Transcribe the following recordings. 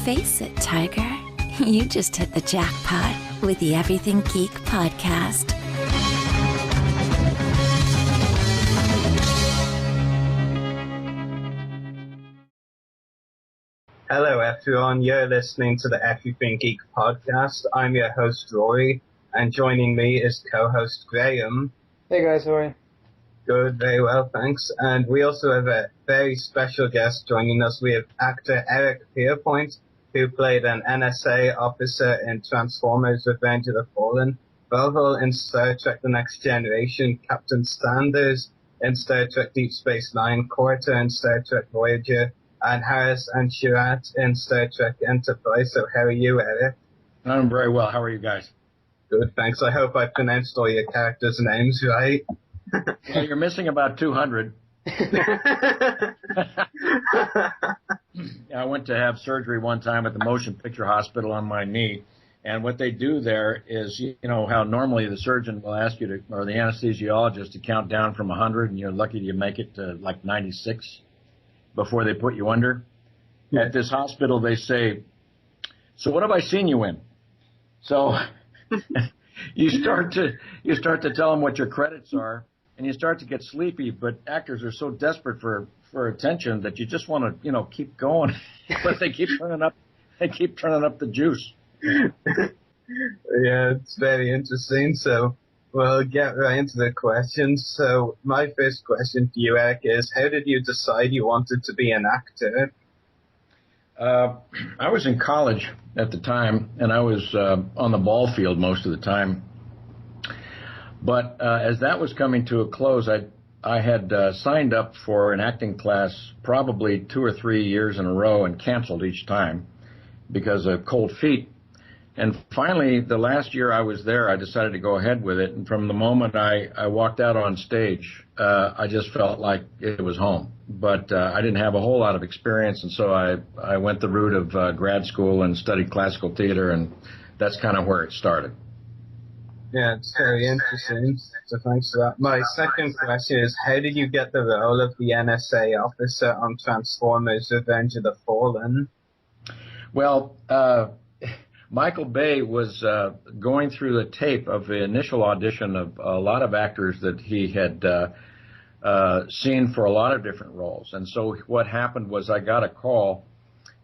Face it, Tiger. You just hit the jackpot with the Everything Geek podcast. Hello everyone, you're listening to the Everything Geek podcast. I'm your host Rory, and joining me is co-host Graham. Hey guys, how are you? Good, very well, thanks. And we also have a very special guest joining us. We have actor Eric Pierpoint, who played an NSA officer in Transformers Revenge of the Fallen, Volvo in Star Trek The Next Generation, Captain Sanders in Star Trek Deep Space Nine, Quarter in Star Trek Voyager, and Harris and Sherratt in Star Trek Enterprise. So how are you, Eric? I'm very well. How are you guys? Good, thanks. I hope I pronounced all your characters' names right. Well, you're missing about 200. I went to have surgery one time at the Motion Picture Hospital on my knee, and what they do there is, you know how normally the surgeon will ask you to, or the anesthesiologist, to count down from 100, and you're lucky to make it to like 96 before they put you under. Yeah. At this hospital, they say, "So what have I seen you in?" So you start to tell them what your credits are, and you start to get sleepy. But actors are so desperate for attention that you just want to, keep going. But they keep turning up the juice. Yeah, it's very interesting. So we'll get right into the questions. So my first question to you, Eric, is how did you decide you wanted to be an actor? I was in college at the time, and I was on the ball field most of the time. But as that was coming to a close, I had signed up for an acting class probably 2 or 3 years in a row and canceled each time because of cold feet. And finally, the last year I was there, I decided to go ahead with it. And from the moment I walked out on stage, I just felt like it was home. But I didn't have a whole lot of experience, and so I went the route of grad school and studied classical theater, and that's kind of where it started. Yeah, it's very interesting. So thanks for that. My second question is, how did you get the role of the NSA officer on Transformers Revenge of the Fallen? Well, Michael Bay was going through the tape of the initial audition of a lot of actors that he had seen for a lot of different roles. And so what happened was I got a call,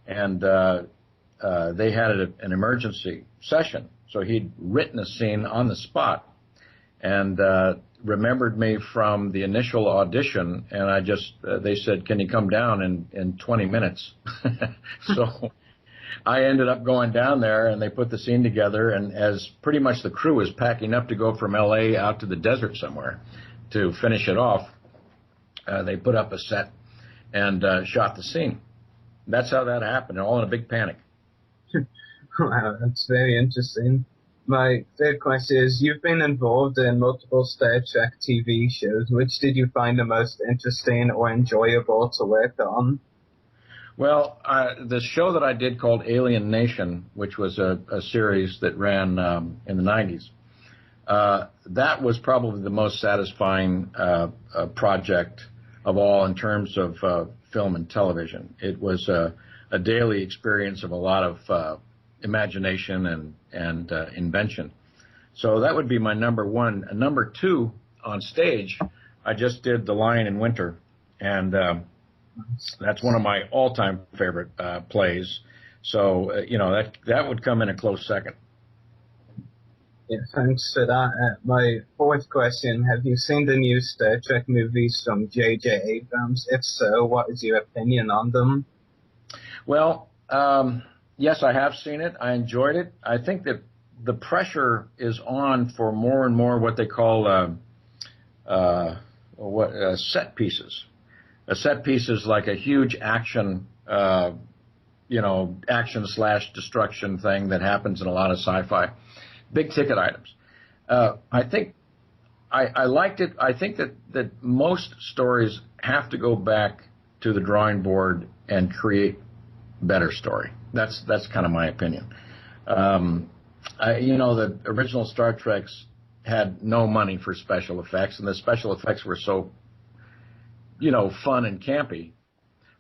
and they had an emergency session. So he'd written a scene on the spot and remembered me from the initial audition, and they said, "Can you come down in 20 minutes?" So I ended up going down there, and they put the scene together, and as pretty much the crew was packing up to go from L.A. out to the desert somewhere to finish it off, they put up a set and shot the scene. That's how that happened, all in a big panic. Wow, that's very interesting. My third question is, you've been involved in multiple Star Trek TV shows. Which did you find the most interesting or enjoyable to work on? Well, the show that I did called Alien Nation, which was a series that ran in the 90s, that was probably the most satisfying project of all in terms of film and television. It was a daily experience of a lot of imagination and invention. So that would be my number one. Number two, on stage, I just did The Lion in Winter, and that's one of my all-time favorite plays. So, that would come in a close second. Yeah, thanks for that. My fourth question, have you seen the new Star Trek movies from J.J. Abrams? If so, what is your opinion on them? Well, yes, I have seen it. I enjoyed it. I think that the pressure is on for more and more what they call set pieces. A set piece is like a huge action, action/destruction thing that happens in a lot of sci-fi. Big ticket items. I think I liked it. I think that most stories have to go back to the drawing board and create better story. That's kind of my opinion. The original Star Treks had no money for special effects, and the special effects were so, fun and campy.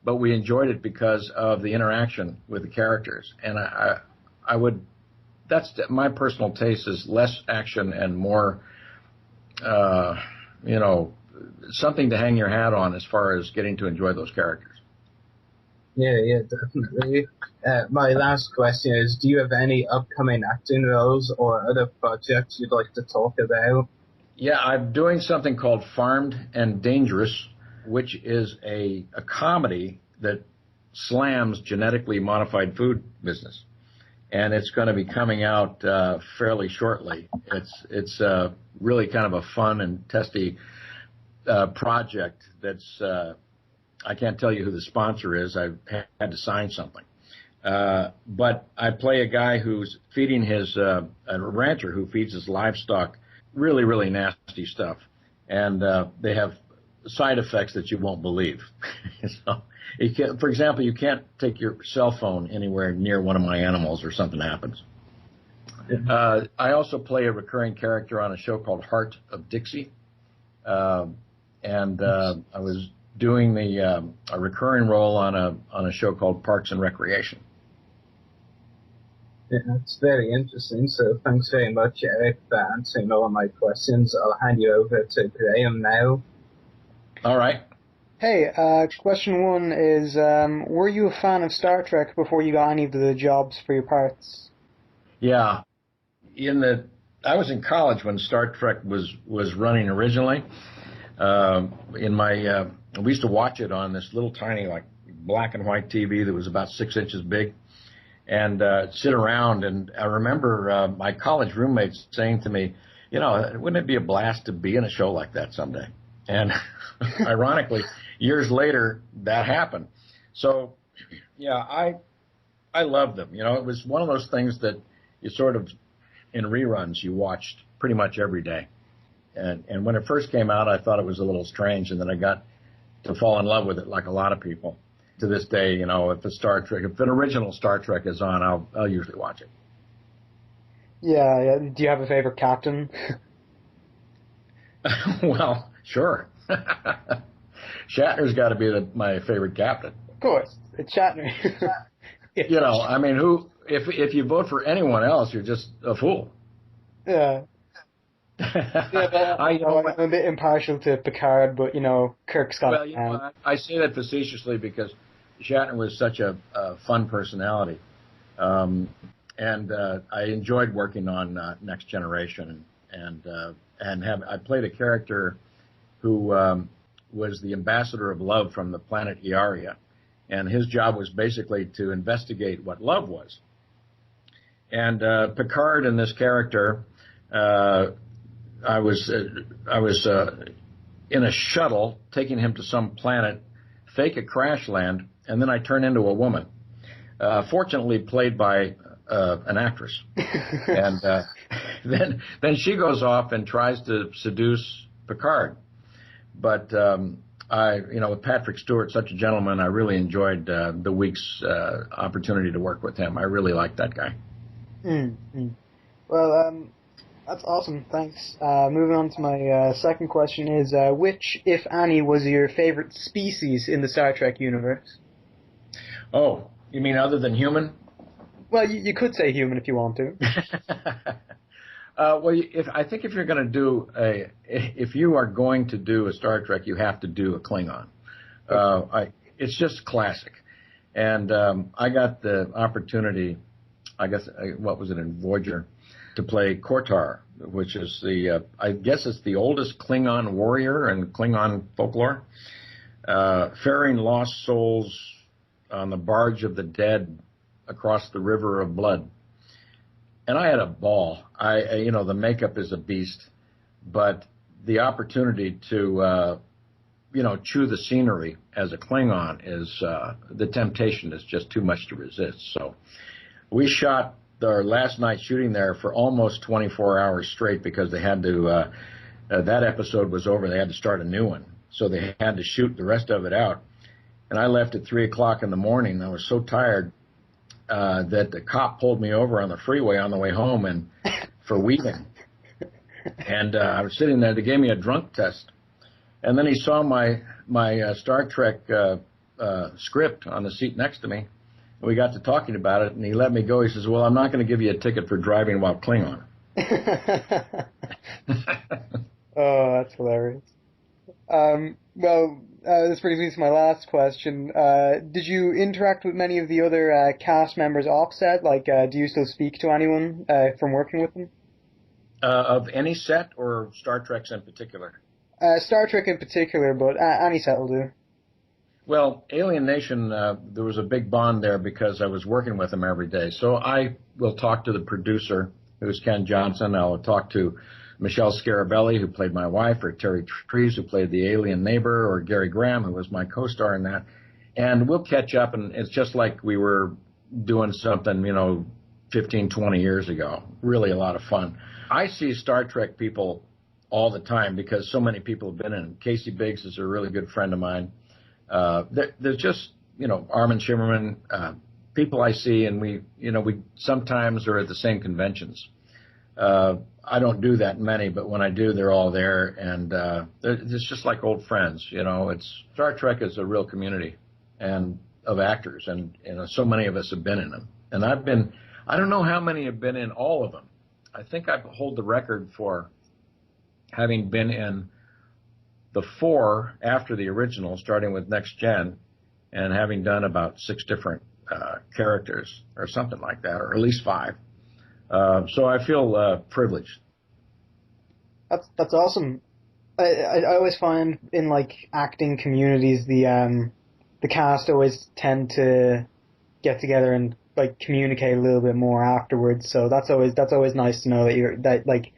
but we enjoyed it because of the interaction with the characters. And I would, that's my personal taste, is less action and more, something to hang your hat on as far as getting to enjoy those characters. Yeah, definitely. My last question is, do you have any upcoming acting roles or other projects you'd like to talk about? Yeah, I'm doing something called Farmed and Dangerous, which is a comedy that slams genetically modified food business. And it's going to be coming out fairly shortly. It's really kind of a fun and testy project that's, I can't tell you who the sponsor is. I've had to sign something. But I play a guy who's feeding a rancher who feeds his livestock really, really nasty stuff. And they have side effects that you won't believe. So, for example, you can't take your cell phone anywhere near one of my animals or something happens. I also play a recurring character on a show called Heart of Dixie. I was doing a recurring role on a show called Parks and Recreation. Yeah, that's very interesting. So thanks very much, Eric, for answering all of my questions. I'll hand you over to Graham now. All right. Hey, question one is, were you a fan of Star Trek before you got any of the jobs for your parts? Yeah. I was in college when Star Trek was running originally. We used to watch it on this little tiny, like, black and white TV that was about 6 inches big, and sit around. And I remember my college roommates saying to me, wouldn't it be a blast to be in a show like that someday? And ironically, years later, that happened. So, yeah, I loved them. It was one of those things that you sort of, in reruns, you watched pretty much every day. And when it first came out, I thought it was a little strange, and then I got to fall in love with it like a lot of people. To this day, if an original Star Trek is on, I'll usually watch it. Yeah. Do you have a favorite captain? Well, sure. Shatner's got to be my favorite captain. Of course, it's Shatner. If you vote for anyone else, you're just a fool. Yeah. I'm a bit impartial to Picard, but Kirk's got. Well, I say that facetiously because Shatner was such a fun personality, and I enjoyed working on Next Generation, I played a character who was the ambassador of love from the planet Iaria, and his job was basically to investigate what love was. And Picard and this character, I was in a shuttle taking him to some planet, fake a crash land, and then I turn into a woman, fortunately played by an actress. And then she goes off and tries to seduce Picard. But with Patrick Stewart, such a gentleman, I really enjoyed the week's opportunity to work with him. I really liked that guy. Mm-hmm. Well, that's awesome. Thanks. Moving on to my second question is, which, if any, was your favorite species in the Star Trek universe? Oh, you mean other than human? Well, you could say human if you want to. I think if you are going to do a Star Trek, you have to do a Klingon. It's just classic. And I got the opportunity, I guess, what was it, in Voyager, to play Kortar, which is I guess it's the oldest Klingon warrior in Klingon folklore, ferrying lost souls on the barge of the dead across the river of blood. And I had a ball. The makeup is a beast, but the opportunity to, chew the scenery as a Klingon is, the temptation is just too much to resist. So we shot our last night shooting there for almost 24 hours straight because they had to, that episode was over. They had to start a new one. So they had to shoot the rest of it out. And I left at 3 o'clock in the morning. I was so tired that the cop pulled me over on the freeway on the way home and for weaving. And I was sitting there. They gave me a drunk test. And then he saw my Star Trek script on the seat next to me. We got to talking about it, and he let me go. He says, "Well, I'm not going to give you a ticket for driving while Klingon." Oh, that's hilarious. This brings me to my last question. Did you interact with many of the other cast members offset? Like, do you still speak to anyone from working with them? Of any set or Star Trek's in particular? Star Trek in particular, but any set will do. Well, Alien Nation, there was a big bond there because I was working with him every day. So I will talk to the producer, who's Ken Johnson. I'll talk to Michelle Scarabelli, who played my wife, or Terry Treves, who played the alien neighbor, or Gary Graham, who was my co-star in that. And we'll catch up, and it's just like we were doing something, 15, 20 years ago. Really a lot of fun. I see Star Trek people all the time because so many people have been in it. Casey Biggs is a really good friend of mine. There's just, Armin Shimmerman, people I see, and we sometimes are at the same conventions. I don't do that many, but when I do, they're all there, and it's just like old friends. Star Trek is a real community and of actors, and so many of us have been in them. And I don't know how many have been in all of them. I think I hold the record for having been in the 4 after the original, starting with Next Gen, and having done about 6 different characters or something like that, or at least 5. So I feel privileged. That's awesome. I always find in acting communities the cast always tend to get together and communicate a little bit more afterwards. So that's always nice to know that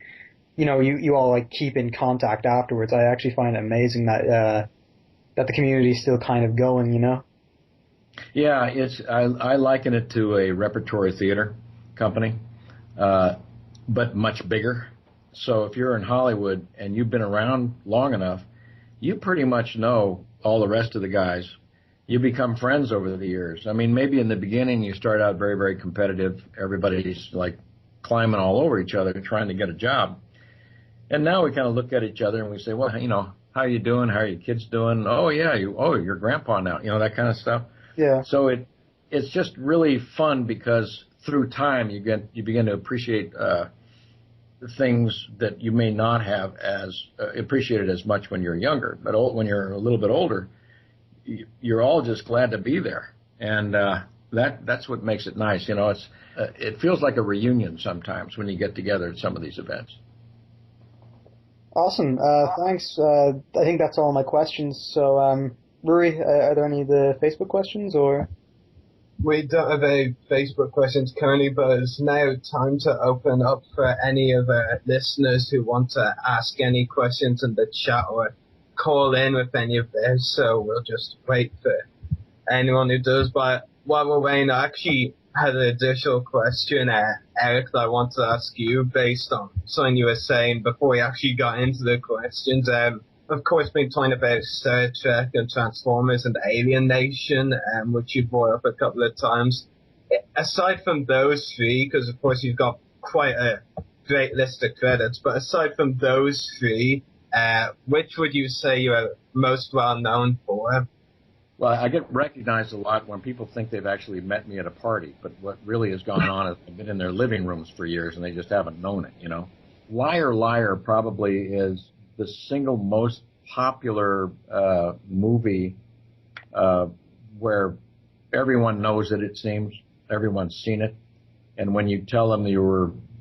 you all keep in contact afterwards. I actually find it amazing that the community is still kind of going. Yeah, I liken it to a repertory theater company, but much bigger. So if you're in Hollywood and you've been around long enough, you pretty much know all the rest of the guys. You become friends over the years. I mean, maybe in the beginning you start out very, very competitive. Everybody's climbing all over each other trying to get a job. And now we kind of look at each other and we say, well, how are you doing? How are your kids doing? Oh, yeah, you're grandpa now, that kind of stuff. Yeah. So it's just really fun because through time you begin to appreciate things that you may not have as appreciated as much when you're younger. But when you're a little bit older, you're all just glad to be there. And that's what makes it nice. It feels like a reunion sometimes when you get together at some of these events. Awesome. Thanks. I think that's all my questions. So, Rory, are there any of the Facebook questions or? We don't have any Facebook questions currently, but it's now time to open up for any of our listeners who want to ask any questions in the chat or call in with any of theirs. So we'll just wait for anyone who does. But while we're waiting, I actually had an additional question, Eric, that I want to ask you based on something you were saying before we actually got into the questions. Of course, been talking about Star Trek and Transformers and Alien Nation, which you brought up a couple of times. Aside from those 3, because of course you've got quite a great list of credits, but aside from those 3, which would you say you are most well known for? Well, I get recognized a lot when people think they've actually met me at a party, but what really has gone on is I've been in their living rooms for years and they just haven't known it, Liar Liar probably is the single most popular movie where everyone knows it, it seems. Everyone's seen it. And when you tell them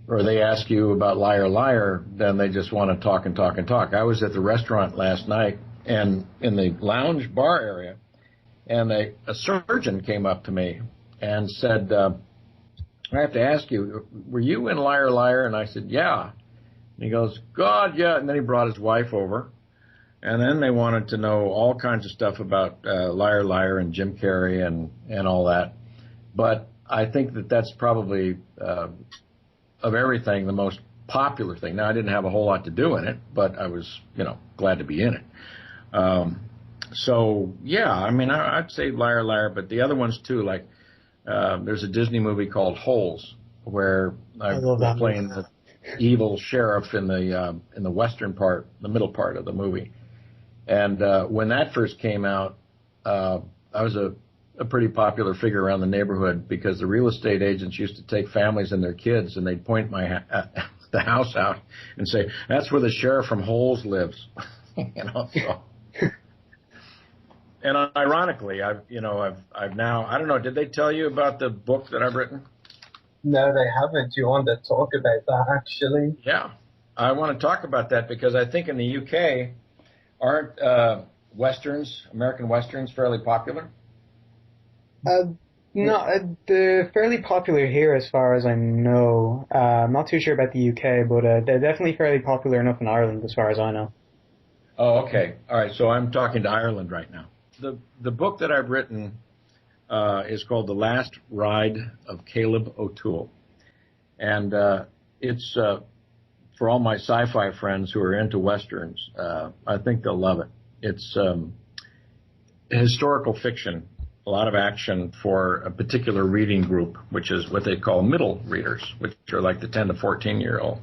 or they ask you about Liar Liar, then they just want to talk and talk and talk. I was at the restaurant last night and in the lounge bar area, and a surgeon came up to me and said, I have to ask you, were you in Liar Liar? And I said, yeah. And he goes, God, yeah. And then he brought his wife over. And then they wanted to know all kinds of stuff about Liar Liar and Jim Carrey and all that. But I think that's probably, of everything, the most popular thing. Now, I didn't have a whole lot to do in it, but I was, glad to be in it. So, yeah, I mean, I'd say Liar Liar, but the other ones, too, there's a Disney movie called Holes, where I was playing the evil sheriff in the western part, the middle part of the movie. And when that first came out, I a pretty popular figure around the neighborhood because the real estate agents used to take families and their kids, and they'd point the house out and say, "That's where the sheriff from Holes lives." So. And ironically, I've now, I don't know, did they tell you about the book that I've written? No, they haven't. You want to talk about that, actually? Yeah, I want to talk about that because I think in the UK, aren't American Westerns, fairly popular? No, they're fairly popular here as far as I know. I'm not too sure about the UK, but they're definitely fairly popular enough in Ireland as far as I know. Oh, okay. All right, so I'm talking to Ireland right now. The book that I've written is called The Last Ride of Caleb O'Toole. And it's for all my sci-fi friends who are into Westerns, I think they'll love it. It's historical fiction, a lot of action for a particular reading group, which is what they call middle readers, which are like the 10 to 14-year-old.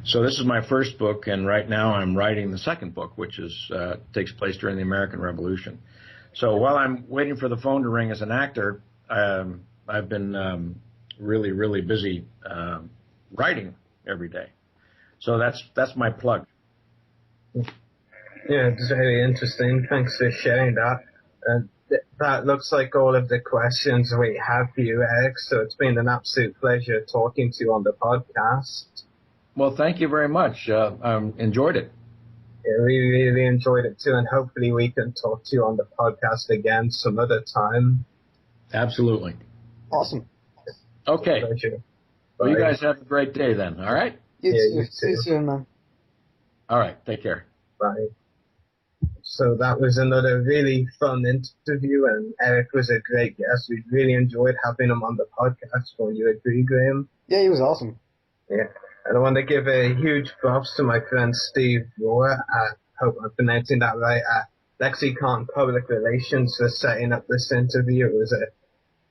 So this is my first book, and right now I'm writing the second book, which takes place during the American Revolution. So while I'm waiting for the phone to ring as an actor, I've been really, really busy writing every day. So that's my plug. Yeah, it's very interesting. Thanks for sharing that. That looks like all of the questions we have for you, Eric. So it's been an absolute pleasure talking to you on the podcast. Well, thank you very much. Enjoyed it. Yeah, we really enjoyed it too, and hopefully we can talk to you on the podcast again some other time. Absolutely. Awesome. Okay. Pleasure. Well, you guys have a great day then, all right? You too, soon, man. All right, take care. Bye. So that was another really fun interview, and Eric was a great guest. We really enjoyed having him on the podcast. Will you agree, Graham? Yeah, he was awesome. Yeah. And I want to give a huge props to my friend Steve Rohr. I hope I'm pronouncing that right. At Lexicon Public Relations for setting up this interview. It was a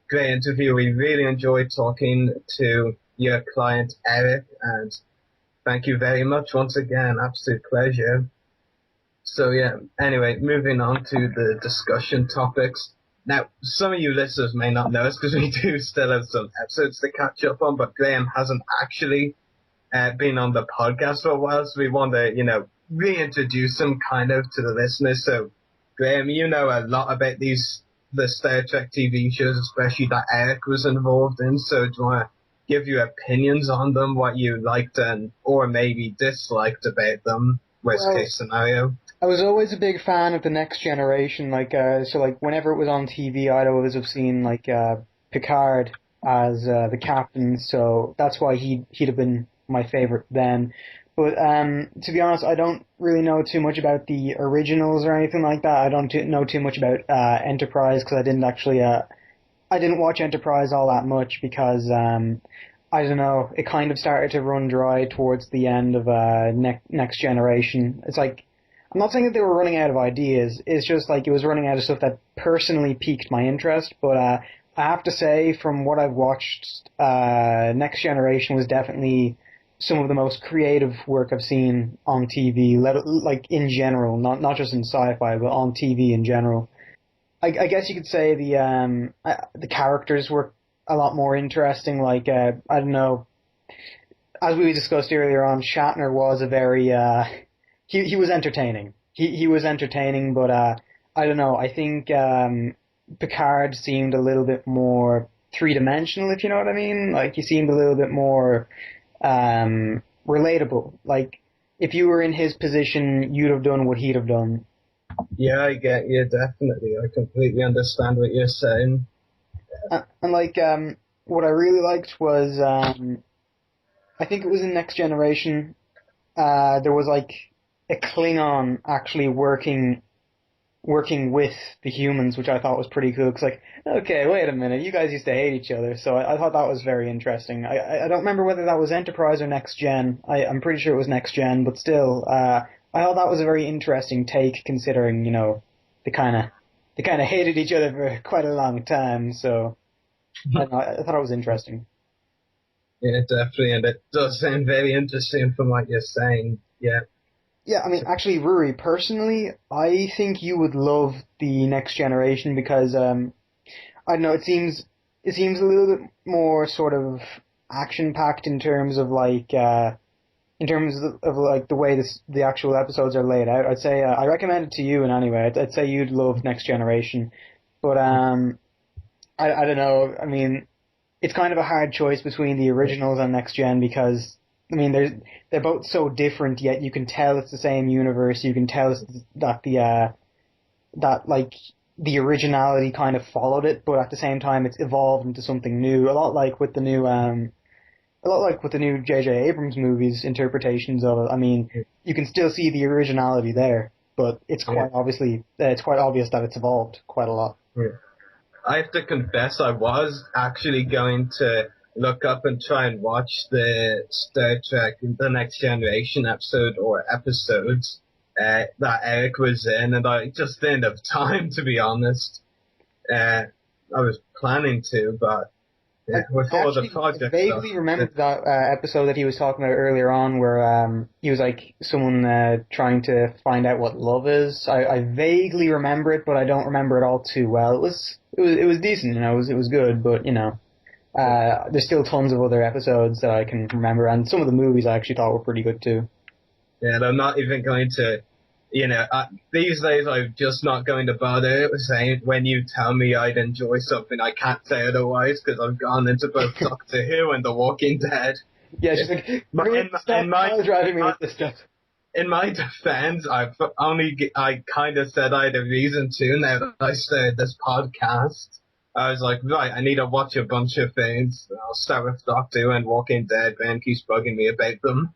great interview. We really enjoyed talking to your client, Eric, and thank you very much once again. Absolute pleasure. So yeah, anyway, moving on to the discussion topics. Now, some of you listeners may not know this because we do still have some episodes to catch up on, but Graham hasn't actually been on the podcast for a while, so we want to, reintroduce him kind of to the listeners. So, Graham, you know a lot about the Star Trek TV shows, especially that Eric was involved in. So, do you want to give your opinions on them, what you liked or maybe disliked about them, worst case scenario? I was always a big fan of The Next Generation. Whenever it was on TV, I'd always have seen Picard as the captain. So that's why he'd have been my favorite then. But to be honest, I don't really know too much about the originals or anything like that. I don't know too much about Enterprise because I didn't watch Enterprise all that much because I don't know, it kind of started to run dry towards the end of Next Generation. It's like, I'm not saying that they were running out of ideas. It's just like it was running out of stuff that personally piqued my interest. But I have to say, from what I've watched, Next Generation was definitely some of the most creative work I've seen on TV, like in general, not just in sci-fi, but on TV in general. I guess you could say the characters were a lot more interesting. Like I don't know, as we discussed earlier on, Shatner was a very he was entertaining. He was entertaining, but I don't know. I think Picard seemed a little bit more three-dimensional, if you know what I mean. Like, he seemed a little bit more relatable. Like, if you were in his position, you'd have done what he'd have done. Yeah, I get you, definitely. I completely understand what you're saying. And what I really liked was, I think it was in Next Generation, there was like a Klingon actually working with the humans, which I thought was pretty cool. It's like, okay, wait a minute, you guys used to hate each other, so I thought that was very interesting. I don't remember whether that was Enterprise or Next Gen. I'm pretty sure it was Next Gen, but still, I thought that was a very interesting take, considering, they kind of hated each other for quite a long time. So I thought it was interesting. Yeah, definitely, and it does sound very interesting from what you're saying. Yeah. Yeah, I mean, actually, Ruri, personally, I think you would love the Next Generation because I don't know, it seems a little bit more sort of action packed in terms of in terms of like the way the actual episodes are laid out. I'd say I recommend it to you in any way. I'd say you'd love Next Generation, but I don't know. I mean, it's kind of a hard choice between the originals and Next Gen because I mean they're both so different. Yet you can tell it's the same universe. You can tell that that like the originality kind of followed it, but at the same time it's evolved into something new. A lot like with the new J.J. Abrams movies interpretations of it. I mean, you can still see the originality there, but it's it's quite obvious that it's evolved quite a lot. Yeah. I have to confess, I was actually going to look up and try and watch the Star Trek The Next Generation episode or episodes that Eric was in, and I just didn't have time, to be honest. I was planning to, but with all the projects. I vaguely remember that episode that he was talking about earlier on, where he was like someone trying to find out what love is. I vaguely remember it, but I don't remember it all too well. It was decent, it was good, but there's still tons of other episodes that I can remember, and some of the movies I actually thought were pretty good too. Yeah, and I'm not even going to. These days I'm just not going to bother saying when you tell me I'd enjoy something, I can't say otherwise because I've gone into both Doctor Who and The Walking Dead. Yeah, just like driving me with this stuff. In my defense, I kind of said I had a reason to now that I started this podcast. I was like, right, I need to watch a bunch of things. I'll start with Doctor Who and Walking Dead. Ben keeps bugging me about them.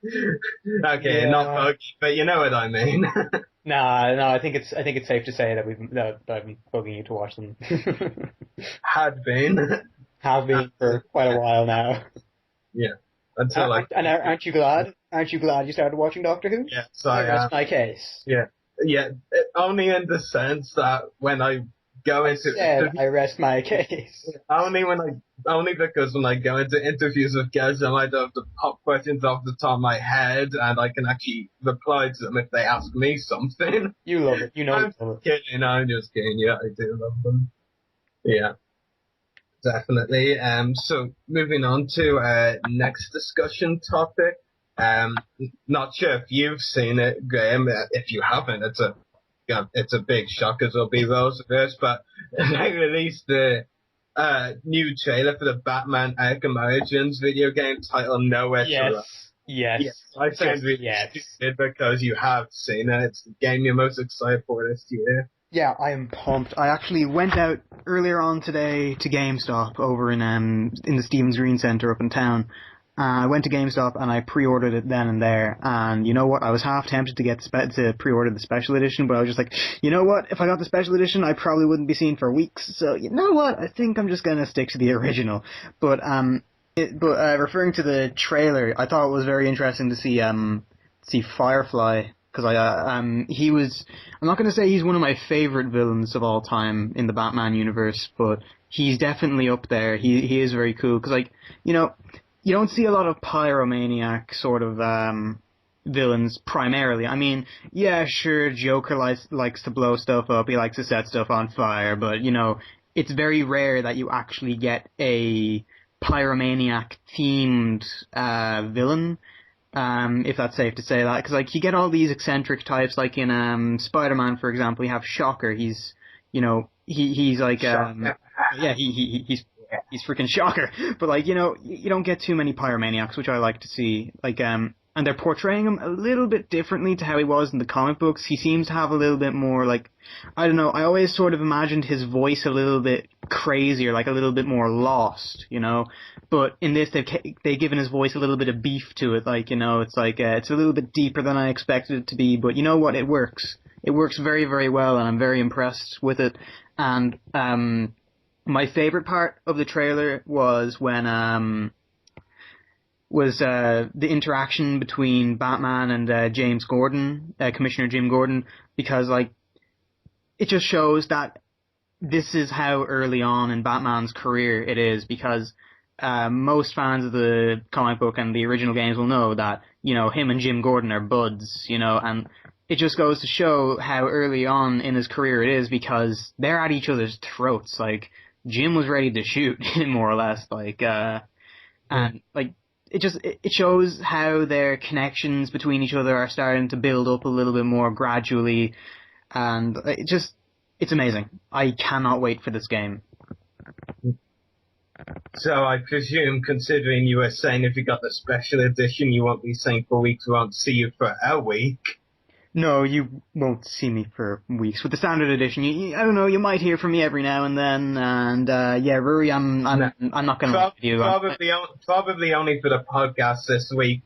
Okay, Yeah. not buggy, but you know what I mean. No, I think it's safe to say that I've been bugging you to watch them. Had been. Have been for quite a while now. Yeah. Until aren't you glad? Aren't you glad you started watching Doctor Who? Yes, I am. That's my case. Yeah. Only in the sense that when I go into I rest my case. only because when I go into interviews with guests, I might have to pop questions off the top of my head, and I can actually reply to them if they ask me something. You love it. I'm kidding. I'm just kidding. Yeah, I do love them. Yeah, definitely. So moving on to next discussion topic. Not sure if you've seen it, Graham. If you haven't, it's a big shock, as it'll be Roseverse, but they released the new trailer for the Batman Arkham Origins video game titled Nowhere to Run. Yes. I sound really stupid because you have seen it. It's the game you're most excited for this year. Yeah, I am pumped. I actually went out earlier on today to GameStop over in the Stevens Green Center up in town. I went to GameStop and I pre-ordered it then and there. And you know what? I was half tempted to pre-order the special edition, but I was just like, you know what? If I got the special edition, I probably wouldn't be seen for weeks. So you know what? I think I'm just gonna stick to the original. But referring to the trailer, I thought it was very interesting to see Firefly, because he was, I'm not going to say he's one of my favorite villains of all time in the Batman universe, but he's definitely up there. He is very cool, because you don't see a lot of pyromaniac sort of villains primarily. I mean, yeah, sure, Joker likes to blow stuff up, he likes to set stuff on fire, but it's very rare that you actually get a pyromaniac themed villain. If that's safe to say that, because you get all these eccentric types, like in Spider-Man, for example. You have Shocker. He's like he's freaking Shocker. But you don't get too many pyromaniacs, which I like to see. And they're portraying him a little bit differently to how he was in the comic books. He seems to have a little bit more I don't know. I always sort of imagined his voice a little bit crazier, a little bit more lost, But in this, they've given his voice a little bit of beef to it. It's a little bit deeper than I expected it to be. But you know what? It works. It works very, very well, and I'm very impressed with it. And my favorite part of the trailer was when the interaction between Batman and James Gordon, Commissioner Jim Gordon, because it just shows that this is how early on in Batman's career it is, because most fans of the comic book and the original games will know that him and Jim Gordon are buds, and it just goes to show how early on in his career it is, because they're at each other's throats. Like, Jim was ready to shoot, more or less, and it shows how their connections between each other are starting to build up a little bit more gradually, and it's amazing. I cannot wait for this game. So I presume, considering you were saying if you got the special edition, you won't be saying for weeks, we won't see you for a week. No, you won't see me for weeks. With the standard edition, I don't know, you might hear from me every now and then, and Rory, I'm not going to lie to you. Probably only for the podcast this week,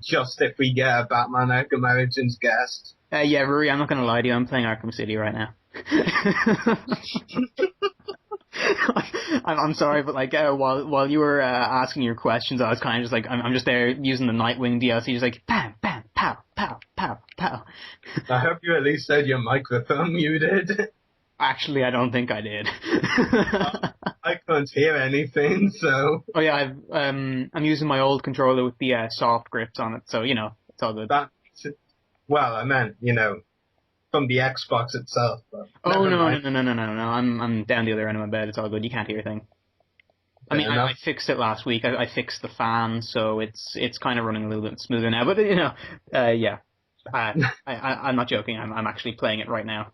just if we get a Batman Arkham Origins guest. Rory, I'm not going to lie to you, I'm playing Arkham City right now. I'm sorry, but while you were asking your questions, I was kind of just I'm just there using the Nightwing DLC, just bam, bam, pow, pow, pow, pow. I hope you at least had your microphone muted. Actually, I don't think I did. I couldn't hear anything, so. Oh yeah, I'm using my old controller with the soft grips on it, so it's all good. Well, I meant from the Xbox itself. But oh no! I'm down the other end of my bed. It's all good. You can't hear a thing. I mean, I fixed it last week. I fixed the fan, so it's kind of running a little bit smoother now. But yeah, I'm not joking. I'm actually playing it right now.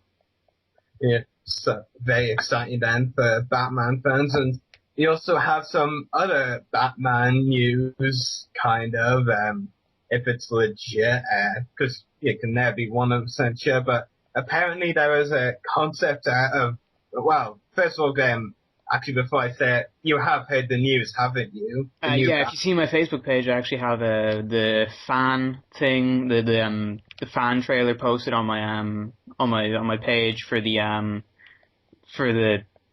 Yeah, so very exciting then for Batman fans, and you also have some other Batman news, kind of. If it's legit, because you can never be 100% sure, but apparently there is a concept art of, well, first of all, Graham, actually before I say it, you have heard the news, haven't you? If you see my Facebook page, I actually have the fan thing, the fan trailer posted on my page for the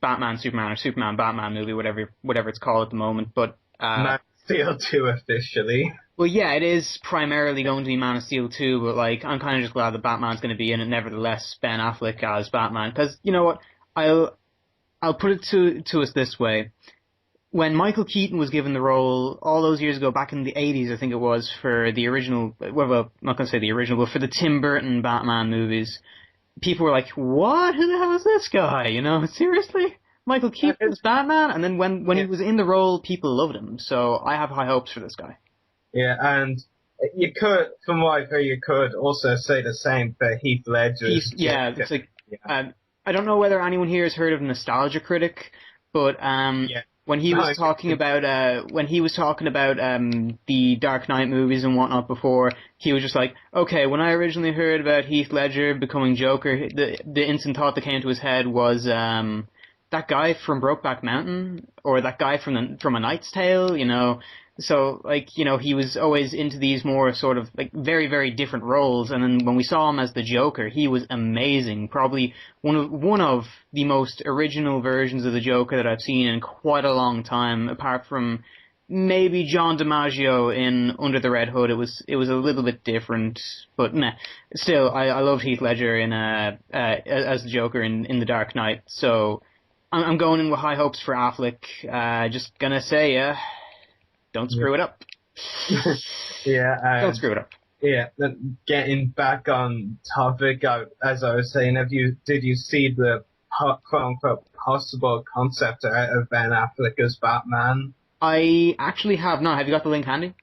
Batman Superman or Superman Batman movie, whatever it's called at the moment, but Man of Steel 2 officially. Well, yeah, it is primarily going to be Man of Steel 2, but I'm kind of just glad that Batman's going to be in it. Nevertheless, Ben Affleck as Batman, because you know what, I'll put it to us this way: when Michael Keaton was given the role all those years ago, back in the 80s, I think it was, for the original, well, I'm not going to say the original, but for the Tim Burton Batman movies, people were like, "What? Who the hell is this guy? Seriously?" Michael Keaton as Batman? And then when he was in the role, people loved him. So I have high hopes for this guy. Yeah, and you could, from what I've heard, you could also say the same for Heath Ledger. It's I don't know whether anyone here has heard of Nostalgia Critic, but when he was talking about the Dark Knight movies and whatnot before, he was just like, okay, when I originally heard about Heath Ledger becoming Joker, the instant thought that came to his head was that guy from Brokeback Mountain, or that guy from A Knight's Tale, So, he was always into these more sort of, very, very different roles. And then when we saw him as the Joker, he was amazing. Probably one of the most original versions of the Joker that I've seen in quite a long time, apart from maybe John DiMaggio in Under the Red Hood. It was a little bit different, but nah. Still, I loved Heath Ledger as the Joker in The Dark Knight. So, I'm going in with high hopes for Affleck. Just gonna say, don't screw it up. Don't screw it up. Yeah, getting back on topic, as I was saying, did you see the quote-unquote possible concept art of Ben Affleck as Batman? I actually have not. Have you got the link handy?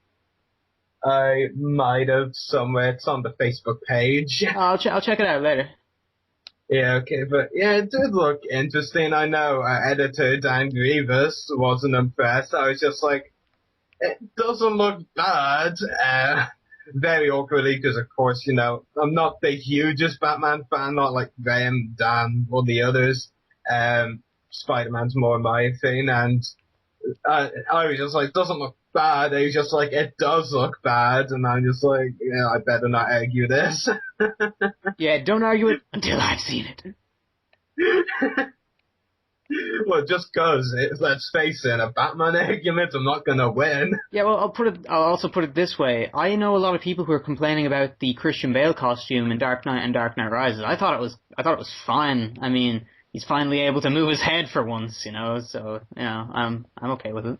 I might have somewhere. It's on the Facebook page. I'll check it out later. Yeah, okay, but yeah, it did look interesting. I know editor Dan Grievous wasn't impressed. I was just like, it doesn't look bad. Very awkwardly, because of course, I'm not the hugest Batman fan, not like Graham, Dan, or the others. Spider-Man's more my thing, and I was just like, it doesn't look bad. He was just like, it does look bad, and I'm just like, I better not argue this. Yeah, don't argue it until I've seen it. Well, just cause let's face it, a Batman argument, I'm not gonna win. Yeah, well, I'll also put it this way. I know a lot of people who are complaining about the Christian Bale costume in Dark Knight and Dark Knight Rises. I thought it was fine. I mean, he's finally able to move his head for once, so I'm okay with it.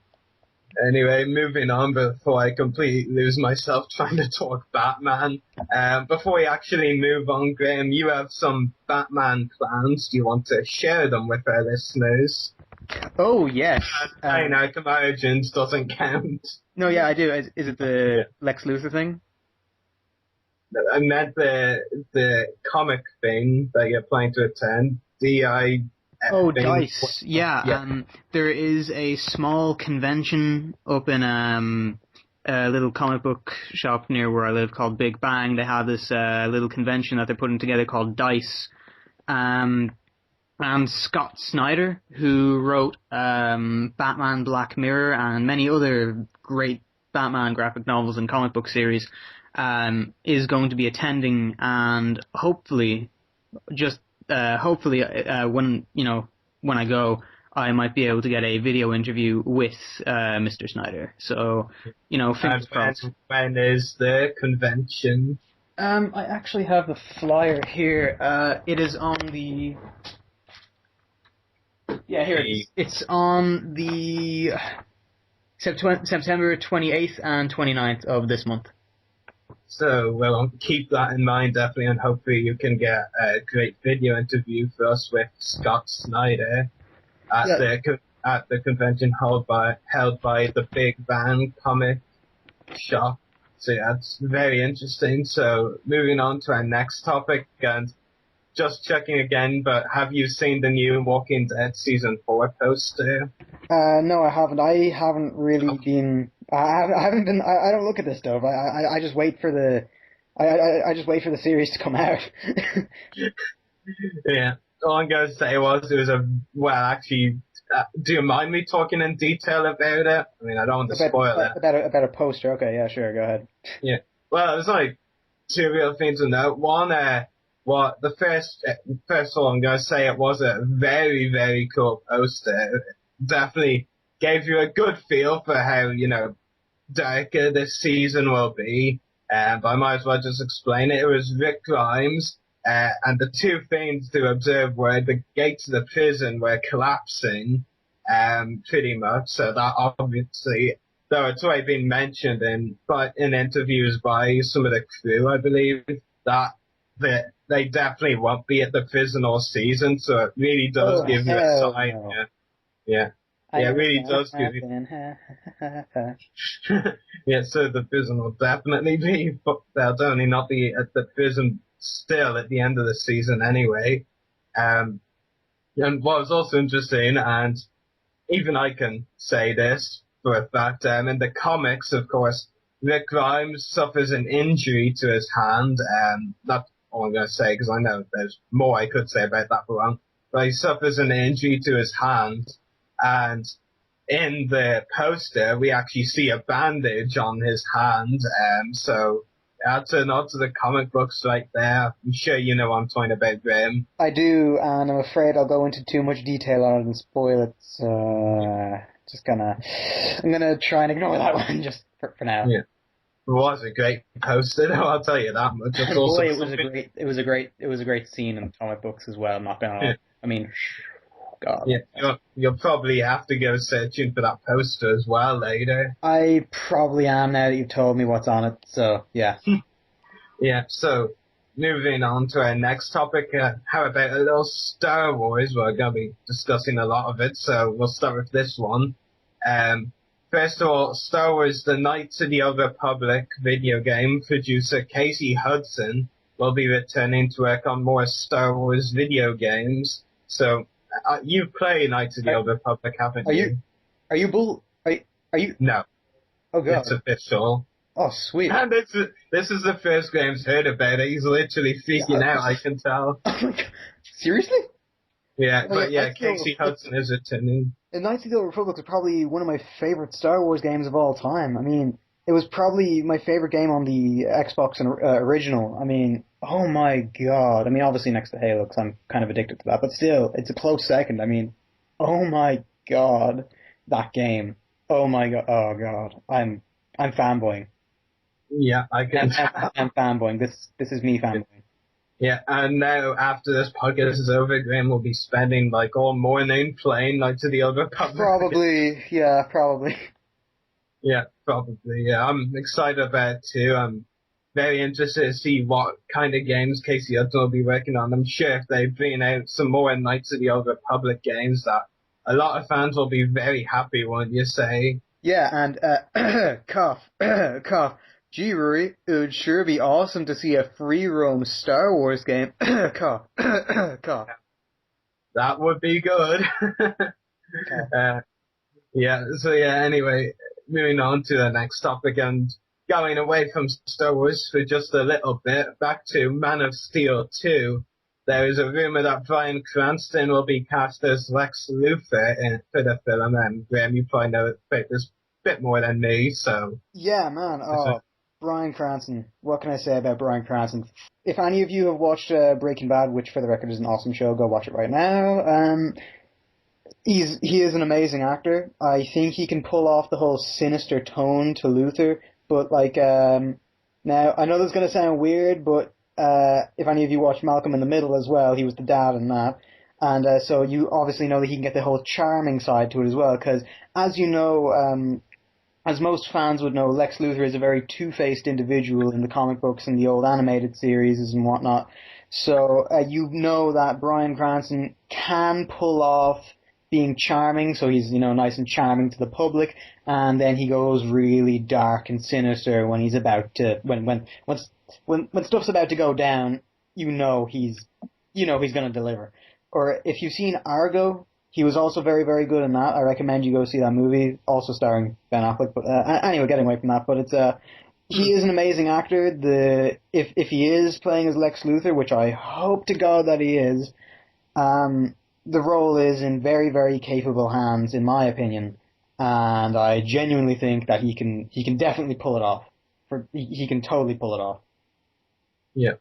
Anyway, moving on before I completely lose myself trying to talk Batman. Before we actually move on, Graham, you have some Batman plans. Do you want to share them with our listeners? Oh, yes. Playing out of Origins doesn't count. No, yeah, I do. Is it the Lex Luthor thing? I meant the comic thing that you're planning to attend. Oh, DICE. Yeah. There is a small convention up in a little comic book shop near where I live called Big Bang. They have this little convention that they're putting together called DICE. And Scott Snyder, who wrote Batman Black Mirror and many other great Batman graphic novels and comic book series, is going to be attending, and hopefully when I go, I might be able to get a video interview with Mr. Snyder. So, fingers crossed. When is the convention? I actually have the flyer here. It is on the... Yeah, here it is. It's on the September 28th and 29th of this month. So, well, keep that in mind, definitely, and hopefully you can get a great video interview for us with Scott Snyder at the convention held by the Big Bang comic shop. So, yeah, it's very interesting. So, moving on to our next topic, and just checking again, but have you seen the new Walking Dead Season 4 poster? No, I haven't. I haven't really been... I haven't been... I don't look at this stuff. I just wait for the... I just wait for the series to come out. Yeah. All I'm going to say was it was a... Well, actually, do you mind me talking in detail about it? I mean, I don't want to spoil it. About a poster. Okay, yeah, sure, go ahead. Yeah. Well, there's like two real things to note. One, the first of all, I'm going to say it was a very, very cool poster. It definitely gave you a good feel for how, darker this season will be. But I might as well just explain it. It was Rick Grimes, and the two things to observe were the gates of the prison were collapsing, pretty much. So that obviously, though it's already been mentioned in interviews by some of the crew, I believe, that they definitely won't be at the prison all season. So it really does give you a sign. No. Yeah. Yeah, it really does give you. Yeah, so the prison will definitely be, but they'll definitely not be at the prison still at the end of the season anyway. And what was also interesting, and even I can say this for a fact, in the comics, of course, Rick Grimes suffers an injury to his hand. That's all I'm going to say, because I know there's more I could say about that for one. But he suffers an injury to his hand. And in the poster, we actually see a bandage on his hand. So that's a nod to the comic books right there. I'm sure you know what I'm talking about, Graham. I do, and I'm afraid I'll go into too much detail on it and spoil it. So I'm gonna try and ignore that one just for now. Yeah, it was a great poster, though, I'll tell you that much. It's also it was a great scene in the comic books as well. I'm not gonna lie. Yeah. I mean, God. Yeah, you'll probably have to go searching for that poster as well later. I probably am now that you've told me what's on it. So yeah. Yeah. So moving on to our next topic, how about a little Star Wars? We're going to be discussing a lot of it, so we'll start with this one. First of all, Star Wars: The Knights of the Old Republic video game producer Casey Hudson will be returning to work on more Star Wars video games. So. You play Knights of the Old Republic, haven't you? Are you? No. Oh God. It's official. Oh sweet. And this is the first Graham's heard about it. He's literally freaking out, I can tell. Oh my God. Seriously? Yeah, but yeah, Casey Hudson is returning. And Knights of the Old Republic is probably one of my favorite Star Wars games of all time. I mean, it was probably my favorite game on the Xbox and original. I mean, oh my God. I mean, obviously next to Halo, because I'm kind of addicted to that. But still, it's a close second. I mean, oh my God, that game. Oh my God. Oh God. I'm fanboying. Yeah, I can. I'm fanboying. This is me fanboying. Yeah, and now after this podcast is over, Graham will be spending like all morning playing Knights of the Old Republic. Probably, yeah, probably. Yeah, probably. Yeah, I'm excited about it too. I'm very interested to see what kind of games Casey Hudson will be working on. I'm sure if they bring out some more Knights of the Old Republic games, that a lot of fans will be very happy, won't you say? Yeah, and cough, cough. Gee, Rory, it would sure be awesome to see a free roam Star Wars game. Cough, cough, That would be good. cough. uh, yeah, so yeah, anyway, moving on to the next topic and going away from Star Wars for just a little bit, back to Man of Steel 2. There is a rumor that Bryan Cranston will be cast as Lex Luthor for the film, and Graham, you probably know about this a bit more than me, so. Yeah, man. Oh, Bryan Cranston. What can I say about Bryan Cranston? If any of you have watched Breaking Bad, which for the record is an awesome show, go watch it right now. He is an amazing actor. I think he can pull off the whole sinister tone to Luther, but now I know this is gonna sound weird, but if any of you watch Malcolm in the Middle as well, he was the dad in that, and so you obviously know that he can get the whole charming side to it as well, because as you know, as most fans would know, Lex Luthor is a very two-faced individual in the comic books and the old animated series and whatnot. So you know that Bryan Cranston can pull off being charming, so he's nice and charming to the public, and then he goes really dark and sinister when he's about to when stuff's about to go down. He's gonna deliver. Or if you've seen Argo, he was also very, very good in that. I recommend you go see that movie, also starring Ben Affleck. But anyway, getting away from that, but it's he is an amazing actor. If he is playing as Lex Luthor, which I hope to God that he is, the role is in very, very capable hands, in my opinion, and I genuinely think that he can definitely pull it off. He can totally pull it off. Yeah.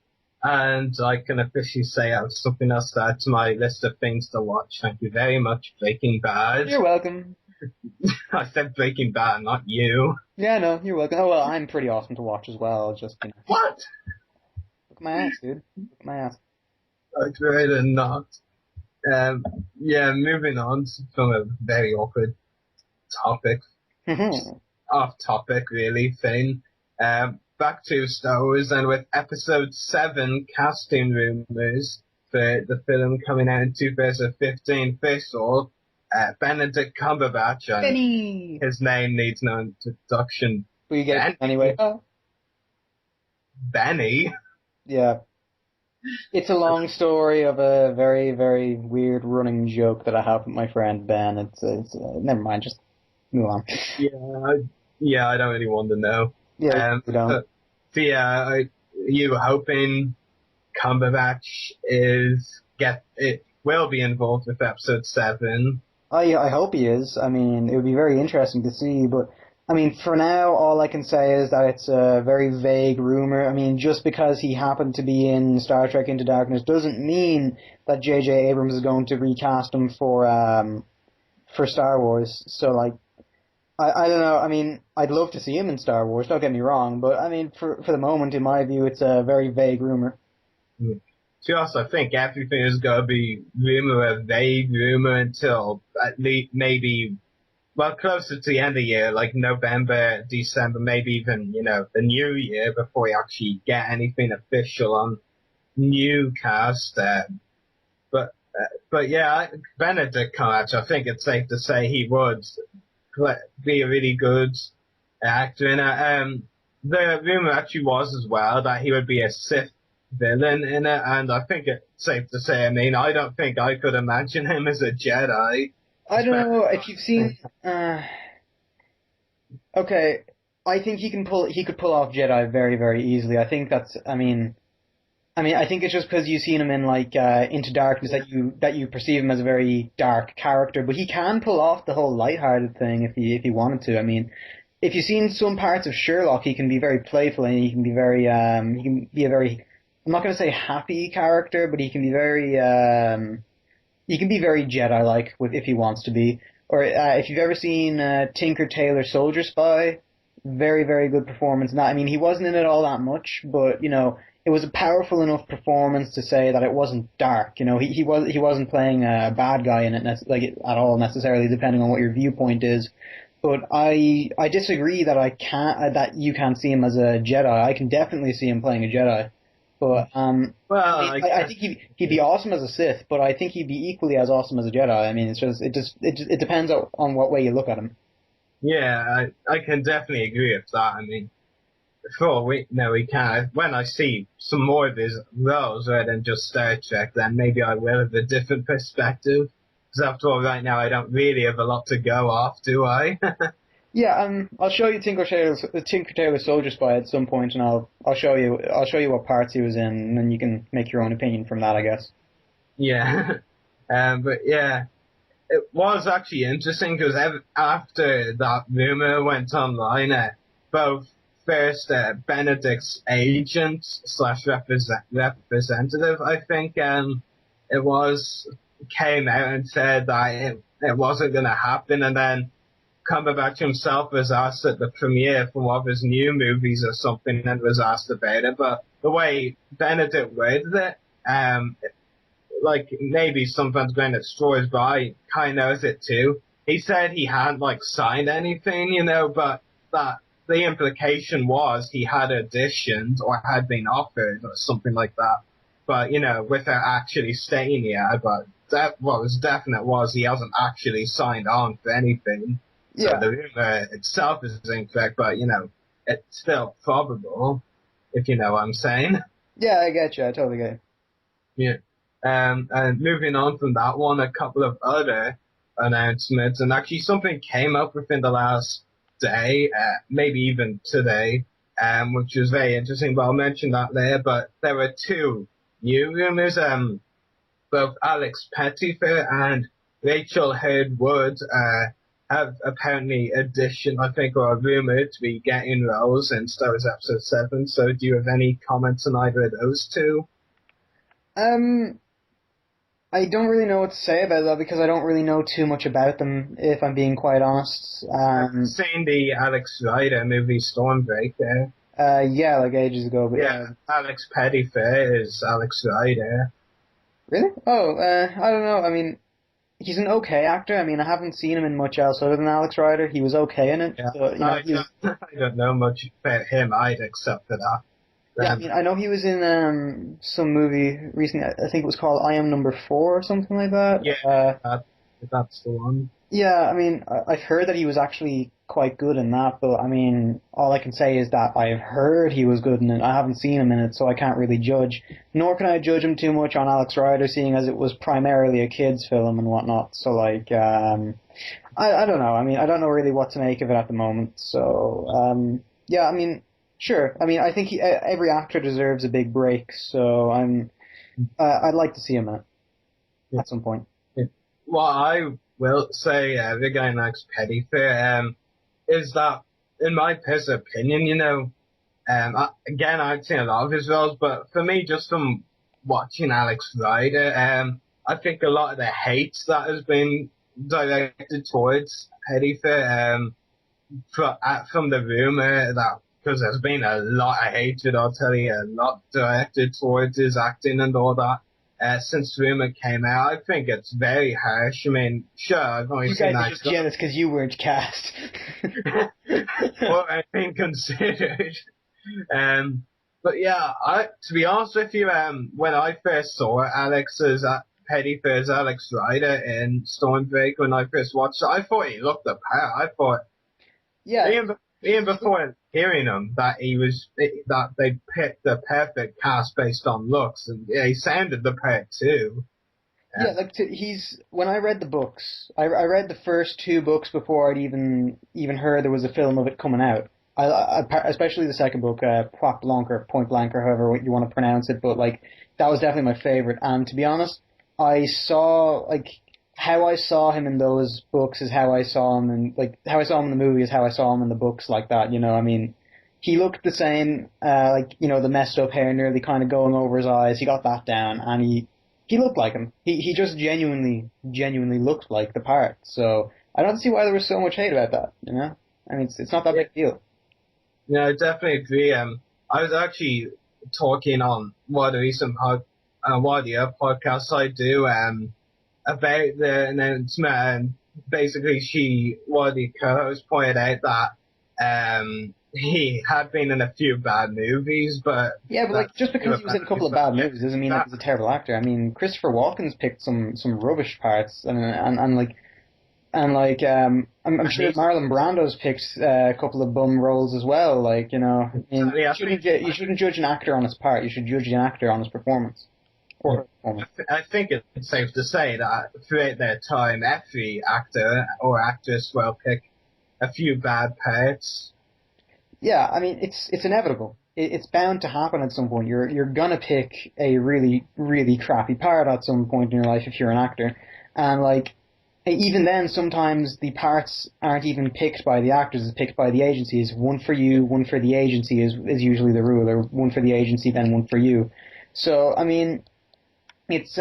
And I can officially say I was something else to add to my list of things to watch. Thank you very much, Breaking Bad. You're welcome. I said Breaking Bad, not you. Yeah, no, you're welcome. Oh, well, I'm pretty awesome to watch as well. Just, What? look at my ass, dude. Look at my ass. I'd rather not. Yeah, moving on from a very awkward topic, off topic really thing. Back to Star Wars, and with Episode 7 casting rumors for the film coming out in 2015. First of all, Benedict Cumberbatch, and Benny! his name needs no introduction. We get it anyway. Oh. Benny? Yeah. It's a long story of a very, very weird running joke that I have with my friend Ben. It's never mind, just move on. Yeah, I don't really want to know. Yeah, we don't. So yeah, are you hoping Cumberbatch will be involved with Episode 7? I hope he is. I mean, it would be very interesting to see, but I mean, for now, all I can say is that it's a very vague rumor. I mean, just because he happened to be in Star Trek Into Darkness doesn't mean that J.J. Abrams is going to recast him for Star Wars. So, like, I don't know. I mean, I'd love to see him in Star Wars, don't get me wrong, but I mean, for the moment, in my view, it's a very vague rumor. To us, I think everything is going to be a vague rumor until at least maybe, well, closer to the end of the year, like November, December, maybe even, the new year before we actually get anything official on new cast. But yeah, Benedict Cumberbatch, I think it's safe to say he would be a really good actor. And the rumor actually was as well that he would be a Sith villain in it, and I think it's safe to say, I mean, I don't think I could imagine him as a Jedi. I don't know if you've seen. Okay, I think he could pull off Jedi very, very easily. I think that's. I mean, I think it's just because you've seen him in like Into Darkness that you perceive him as a very dark character, but he can pull off the whole lighthearted thing if he wanted to. I mean, if you've seen some parts of Sherlock, he can be very playful and he can be very a very. I'm not going to say happy character, but he can be very Jedi-like if he wants to be. Or if you've ever seen Tinker Tailor Soldier Spy, very, very good performance. I mean, he wasn't in it all that much, but it was a powerful enough performance to say that it wasn't dark. He wasn't playing a bad guy in it at all necessarily, depending on what your viewpoint is. But I disagree that I can't that you can't see him as a Jedi. I can definitely see him playing a Jedi. But Well, I mean, I I guess, think he'd be awesome as a Sith, but I think he'd be equally as awesome as a Jedi. I mean, it depends on what way you look at him. yeah, I can definitely agree with that. I mean, for we no, we can. When I see some more of his roles rather than just Star Trek, then maybe I will have a different perspective. Because after all, right now I don't really have a lot to go off, do I? Yeah, I'll show you Tinker Tailor Soldier Spy at some point, and I'll show you what parts he was in, and then you can make your own opinion from that, I guess. Yeah. But yeah, it was actually interesting because after that rumor went online, both first Benedict's agent slash representative, I think, it was, came out and said that it wasn't going to happen, and then Cumberbatch himself was asked at the premiere for one of his new movies or something and was asked about it, but the way Benedict worded it, like maybe sometimes going at straws, but I kind of knows it too. He said he hadn't like signed anything, but that the implication was he had auditioned or had been offered or something like that. But without actually stating it. But that what was definite was he hasn't actually signed on for anything. So Yeah, the rumor itself is incorrect, but it's still probable, if you know what I'm saying. yeah, I get you. I totally get you. Yeah. And moving on from that one, a couple of other announcements, and actually something came up within the last day, maybe even today, which was very interesting, but I'll mention that later. But there were two new rumors, both Alex Pettyfer and Rachel Hurd Wood have apparently I think, or are rumored to be getting roles in Star Wars Episode 7. So do you have any comments on either of those two? Um, I don't really know what to say about that because I don't really know too much about them, if I'm being quite honest. I've seen the Alex Rider movie Stormbreaker. Yeah, like ages ago, but Yeah, Alex Pettyfer is Alex Rider. really? Oh, I don't know. I mean, he's an okay actor. I mean, I haven't seen him in much else other than Alex Rider. He was okay in it. Yeah, So, I don't know much about him either, except for that. yeah, I mean, I know he was in some movie recently. I think it was called I Am Number Four or something like that. Yeah, that's the one. Yeah, I mean, I've heard that he was actually quite good in that, but I mean, all I can say is that I've heard he was good in it. I haven't seen him in it, so I can't really judge. Nor can I judge him too much on Alex Rider, seeing as it was primarily a kids' film and whatnot. So, like, I don't know. I mean, I don't know really what to make of it at the moment. So, yeah, I mean, sure. I mean, I think every actor deserves a big break, so I'd like to see him in it at some point. What I will say regarding Alex Pettyfer is that, in my personal opinion, again, I've seen a lot of his roles, but for me, just from watching Alex Rider, I think a lot of the hate that has been directed towards Pettyfer from the rumor that, because there's been a lot of hatred, I'll tell you, a lot directed towards his acting and all that. Since the rumor came out, I think it's very harsh. I mean, sure, I've only You seen guys are that. just jealous because you weren't cast. What I've been considered. But yeah, to be honest with you, when I first saw Pettyfer's Alex Rider in Stormbreaker, when I first watched it, I thought he looked the part. I thought, Yeah, even before hearing him, that they picked the perfect cast based on looks, and yeah, he sounded the part too. yeah. Like when I read the books, I read the first two books before I'd even heard there was a film of it coming out. Especially the second book, Point Blanc or Point Blank or however you want to pronounce it, but like that was definitely my favorite. And to be honest, I saw like how I saw him in those books is how I saw him in how I saw him in the movie is how I saw him in the books like that. I mean, he looked the same, the messed up hair nearly kind of going over his eyes. He got that down, and he looked like him. He just genuinely looked like the part. So I don't see why there was so much hate about that. I mean, it's not that big a deal. No, I definitely agree. I was actually talking on one of the other podcasts I do, about the announcement, and basically one of the co-hosts pointed out that he had been in a few bad movies, but Yeah, but like just because he was in a couple of bad movies doesn't mean that he's a terrible actor. I mean, Christopher Walken's picked some rubbish parts, I'm sure Marlon Brando's picked a couple of bum roles as well. Like, you know, I mean, you shouldn't judge an actor on his part. You should judge an actor on his performance. I think it's safe to say that throughout their time, every actor or actress will pick a few bad parts. Yeah, I mean, it's inevitable. It's bound to happen at some point. You're gonna pick a really, really crappy part at some point in your life if you're an actor, and like. Even then, sometimes the parts aren't even picked by the actors, it's picked by the agencies. One for you, one for the agency is usually the rule, or one for the agency, then one for you. So, I mean, it's,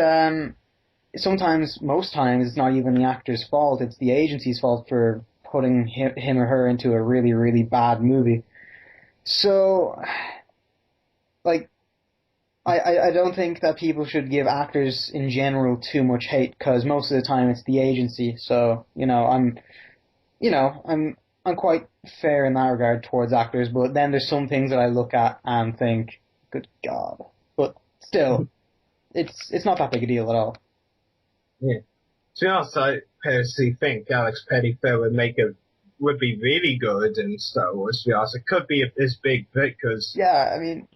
sometimes, most times, it's not even the actor's fault, it's the agency's fault for putting him or her into a really, really bad movie. So, like, I don't think that people should give actors in general too much hate because most of the time it's the agency. So I'm quite fair in that regard towards actors. But then there's some things that I look at and think, good God. But still, it's not that big a deal at all. Yeah. To be honest, I personally think Alex Pettyfer would be really good in Star Wars. To be honest, it could be this big because I mean,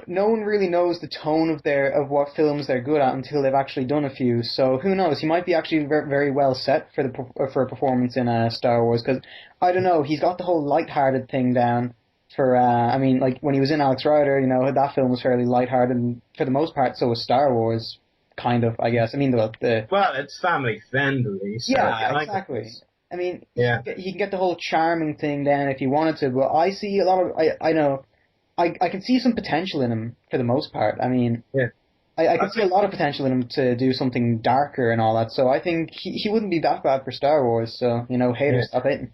no one really knows the tone of what films they're good at until they've actually done a few. So who knows? He might be actually very, very well set for a performance in Star Wars because I don't know. He's got the whole lighthearted thing down. I mean, like when he was in Alex Rider, that film was fairly lighthearted, and for the most part, so was Star Wars. Kind of, I guess. I mean, well, it's family friendly. So exactly. I mean, he can get the whole charming thing down if he wanted to, but I see a lot of, I can see some potential in him for the most part. I mean, I can see a lot of potential in him to do something darker and all that, so I think he wouldn't be that bad for Star Wars, so, haters, stop hating.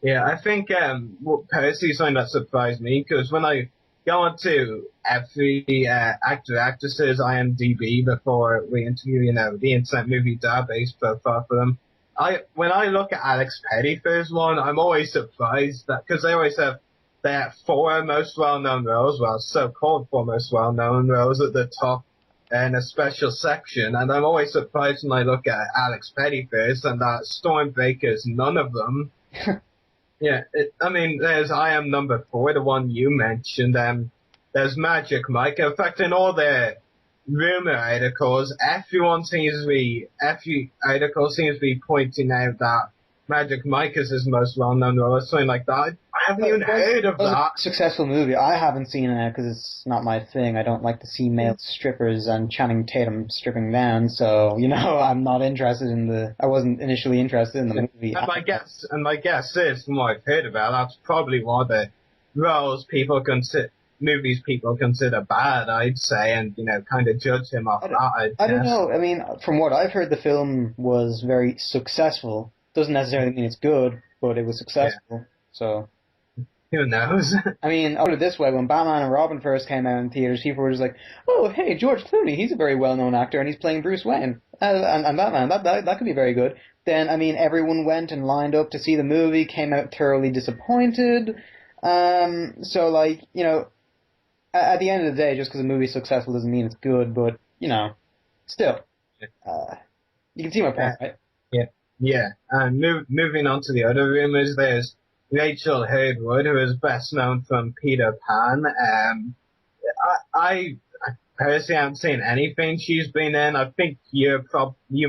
Yeah, I think personally something that surprised me, because when I go onto every actor/actress's IMDb before we interview, the Internet Movie Database profile for them, when I look at Alex Pettyfer's one, I'm always surprised that because they always have their four most well-known roles, so-called four most well-known roles at the top in a special section, and I'm always surprised when I look at Alex Pettyfer's and that Stormbreaker's none of them. Yeah, there's I Am Number 4, the one you mentioned, there's Magic Mike. In fact, in all their rumor articles, every article seems to be pointing out that Magic Mike is his most well-known role, or something like that. I haven't even heard of that. Successful movie. I haven't seen it because it's not my thing. I don't like to see male strippers and Channing Tatum stripping down, so, I'm not interested I wasn't initially interested in the movie. And my guess is, from what I've heard about, that's probably one of the roles movies people consider bad, I'd say, and, kind of judge him off that, I don't know. I mean, from what I've heard, the film was very successful. Doesn't necessarily mean it's good, but it was successful, so... Who knows? I mean, I'll put it this way, when Batman and Robin first came out in theaters, people were just like, oh, hey, George Clooney, he's a very well-known actor, and he's playing Bruce Wayne. And Batman, that could be very good. Then, everyone went and lined up to see the movie, came out thoroughly disappointed. So, at the end of the day, just because a movie's successful doesn't mean it's good, but, still. You can see my point, right? Yeah. And moving on to the other rumors, there's Rachel Hurd-Wood, who is best known from Peter Pan. I personally haven't seen anything she's been in. I think you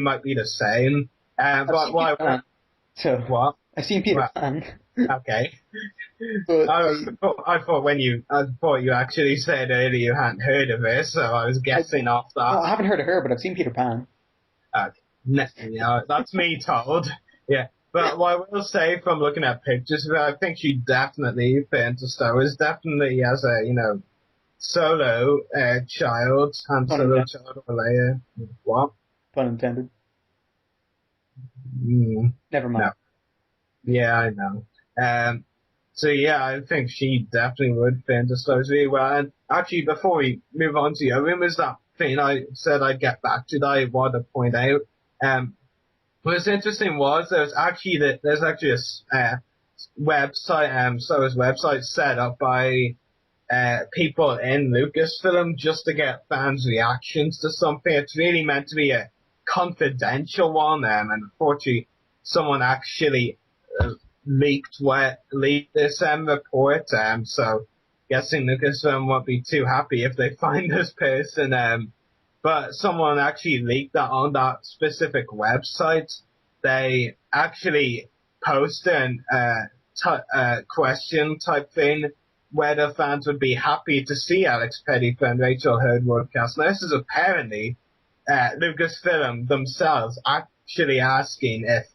might be the same. What? I've seen Peter Pan. Okay. But I thought you actually said earlier you hadn't heard of her, so I was guessing off that. Well, I haven't heard of her, but I've seen Peter Pan. Okay. That's me told. Yeah. But what I will say from looking at pictures, I think she definitely fit into Star Wars, definitely as a, solo child, Han Solo child or Leia. What? Pun intended. Never mind. No. Yeah, I know. So yeah, I think she definitely would fit into Star Wars really well. And actually, before we move on to your rumors, that thing I said I'd get back to that I want to point out, What's interesting was there's actually a website, Star website set up by people in Lucasfilm just to get fans' reactions to something. It's really meant to be a confidential one, and unfortunately, someone actually leaked this report. So, guessing Lucasfilm won't be too happy if they find this person. But someone actually leaked that on that specific website. They actually posted a question type thing whether fans would be happy to see Alex Pettyfer and Rachel Hurd cast. Now, this is apparently Lucasfilm themselves actually asking if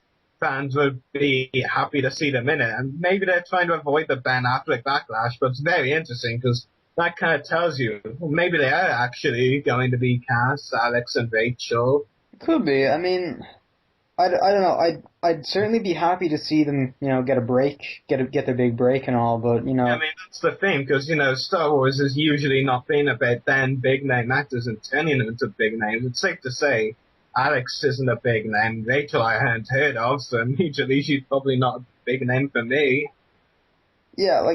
fans would be happy to see them in it. And maybe they're trying to avoid the Ben Affleck backlash, but it's very interesting because that kind of tells you maybe they are actually going to be cast, Alex and Rachel. Could be. I mean, I don't know. I'd certainly be happy to see them, get a break, get their big break and all. But I mean, that's the thing because Star Wars has usually not been about then big name actors and turning them into big names. It's safe to say Alex isn't a big name. Rachel I hadn't heard of, so immediately she's probably not a big name for me. Yeah,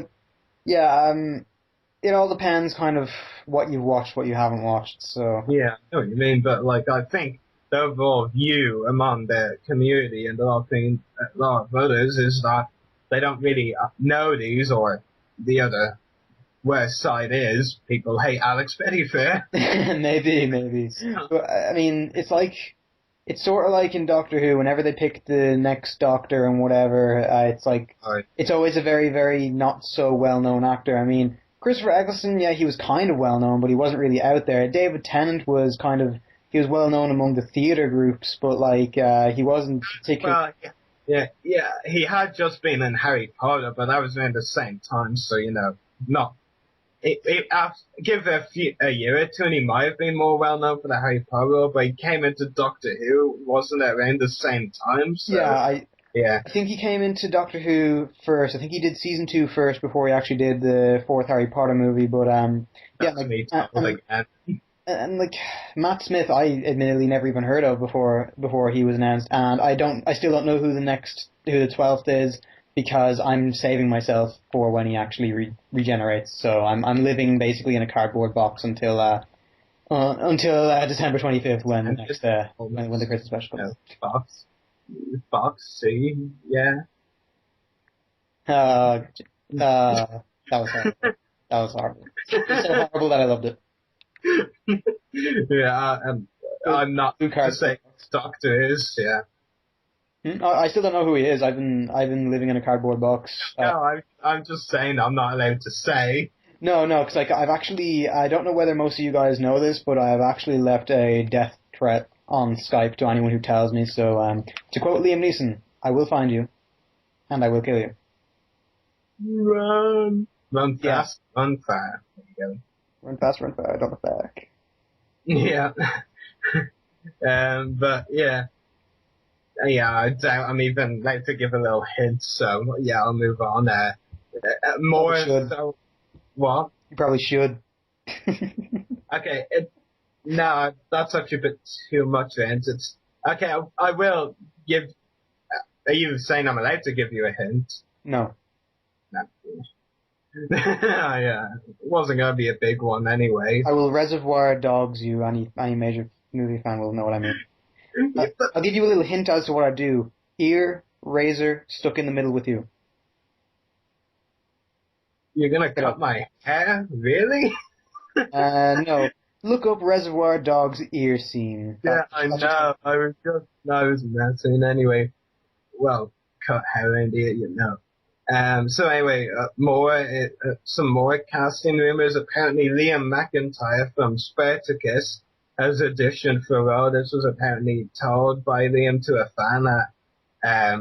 it all depends kind of what you've watched, what you haven't watched. So yeah, I know what you mean, but I think the overall view among the community and a lot of others is that they don't really know these, or the other worst side is people hate Alex Pettyfer. maybe. But, I mean, it's sort of like in Doctor Who. Whenever they pick the next Doctor and whatever, it's always a very, very not so well known actor. I mean, Christopher Eccleston, yeah, he was kind of well known, but he wasn't really out there. David Tennant was he was well known among the theater groups, but he wasn't particularly. Well, yeah, he had just been in Harry Potter, but that was around the same time, so not. Give a year or two, and he might have been more well known for the Harry Potter, but he came into Doctor Who, wasn't it, around the same time? So, yeah. I think he came into Doctor Who first. I think he did season 2 first before he actually did the 4th Harry Potter movie. But and Matt Smith, I admittedly never even heard of before he was announced, and I still don't know who the 12th is, because I'm saving myself for when he actually regenerates. So I'm living basically in a cardboard box until December 25th when the Christmas special comes. Box C, yeah. That was horrible. That was horrible. It's so horrible that I loved it. Yeah, I'm not to say Doctor is, yeah. I still don't know who he is. I've been living in a cardboard box. No, I'm just saying I'm not allowed to say. No, because I've actually, I don't know whether most of you guys know this, but I've actually left a death threat on Skype to anyone who tells me. So to quote Liam Neeson, I will find you, and I will kill you. Run fast, run far. There you go. Run fast, run far, don't look back. Yeah. But yeah. Yeah, I doubt I'm even like to give a little hint, so yeah, I'll move on. More so, what? You probably should. Okay, no, that's actually a bit too much hint. It's okay. I will give. Are you saying I'm allowed to give you a hint? No. No. Yeah, it wasn't gonna be a big one anyway. I will Reservoir Dogs you. Any major movie fan will know what I mean. I'll give you a little hint as to what I do. Ear, razor, stuck in the middle with you. You're gonna cut my hair? Really? No. Look up Reservoir Dogs ear scene. Yeah, I know. I was messing anyway. Well, cut hair and ear, So anyway, some more casting rumors. Apparently, Liam McIntyre from Spartacus has auditioned for a role. This was apparently told by Liam to a fan at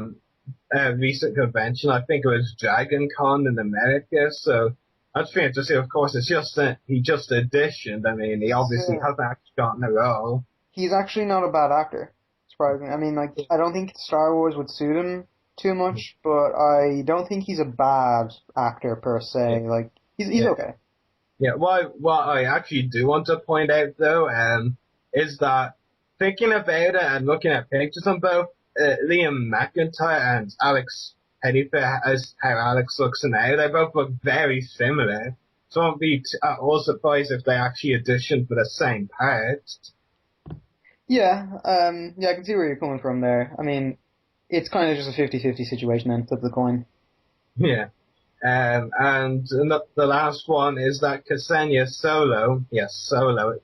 a recent convention. I think it was Dragon Con in America. So that's pretty interesting. Of course, it's just that he just auditioned. I mean, he obviously hasn't actually gotten a role. He's actually not a bad actor, surprisingly. I mean, I don't think Star Wars would suit him too much, but I don't think he's a bad actor per se. He's okay. Yeah, what I actually do want to point out, though, is that thinking about it and looking at pictures of both, Liam McIntyre and Alex Pettyfer, as how Alex looks now, they both look very similar. So I won't be at all surprised if they actually auditioned for the same part. Yeah, yeah, I can see where you're coming from there. I mean, it's kind of just a 50-50 situation then, flip the coin. Yeah. And the last one is that Ksenia Solo, yes, Solo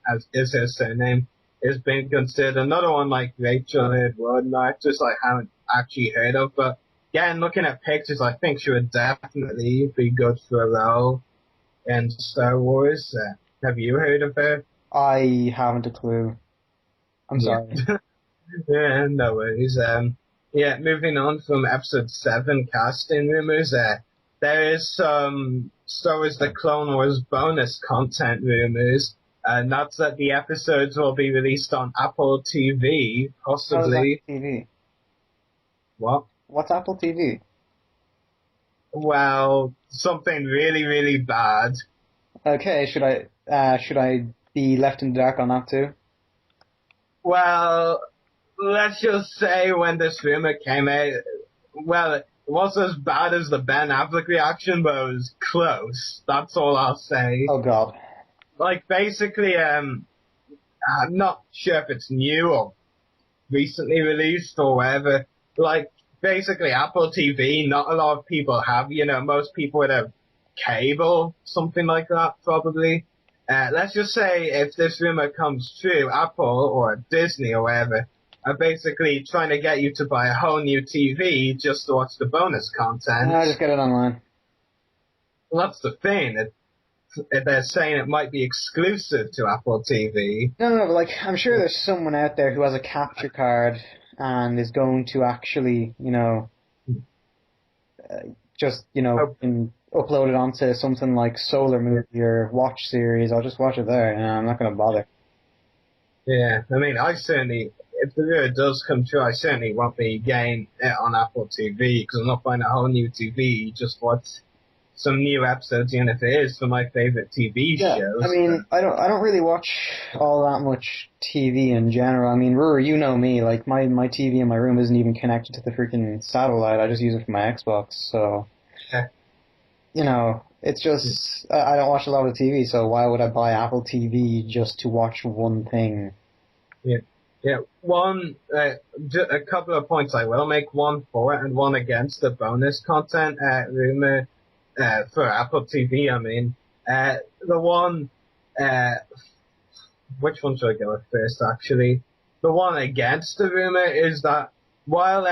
as is her surname, is being considered another one like Rachel Wood, an actress I haven't actually heard of, but again, looking at pictures, I think she would definitely be good for a role in Star Wars. Have you heard of her? I haven't a clue. I'm sorry. Yeah, no worries. Yeah, moving on from episode 7 casting rumors, there is some Star Wars The Clone Wars bonus content rumors, and that's that the episodes will be released on Apple TV, possibly. How's Apple TV? What? What's Apple TV? Well, something really, really bad. Okay, should I be left in the dark on that too? Well, let's just say when this rumor came out, well, it wasn't as bad as the Ben Affleck reaction, but it was close. That's all I'll say. Oh God. Like, basically, I'm not sure if it's new or recently released or whatever. Like, basically, Apple TV, not a lot of people have, most people would have cable, something like that, probably. Let's just say if this rumor comes true, Apple or Disney or whatever are basically trying to get you to buy a whole new TV just to watch the bonus content. I'll just get it online. Well, that's the thing. They're saying it might be exclusive to Apple TV. No, but like, I'm sure there's someone out there who has a capture card and is going to actually, just, can upload it onto something like Solar Movie or Watch Series. I'll just watch it there, I'm not going to bother. Yeah, I mean, I certainly, if the rumor does come true, I certainly won't be getting it on Apple TV because I'm not buying a whole new TV. Just watch some new episodes, even if it is for my favorite TV shows. I mean, I don't really watch all that much TV in general. I mean, Ruru, you know me. Like my TV in my room isn't even connected to the freaking satellite. I just use it for my Xbox. So, it's just I don't watch a lot of TV. So why would I buy Apple TV just to watch one thing? Yeah. One, a couple of points I will make. One for it and one against the bonus content rumor. For Apple TV, I mean. The one, which one should I go with first, actually? The one against the rumor is that while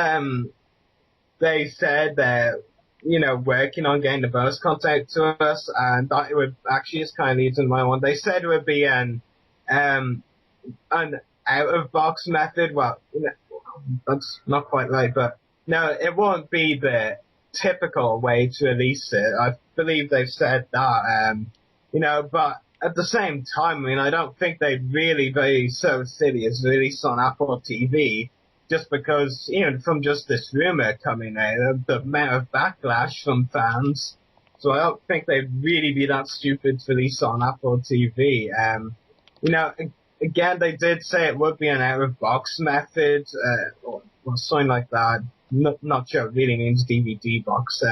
they said they're, working on getting the bonus content to us, and that it would actually just kind of leads into my one, they said it would be an out-of-box method. Well, that's not quite right, but no, it won't be the typical way to release it. I believe they've said that, but at the same time, I mean, I don't think they'd really be so silly as release on Apple TV just because, even from just this rumor coming out, the amount of backlash from fans. So I don't think they'd really be that stupid to release on Apple TV. Again, they did say it would be an out-of-box method, or something like that. Not sure it really means DVD box.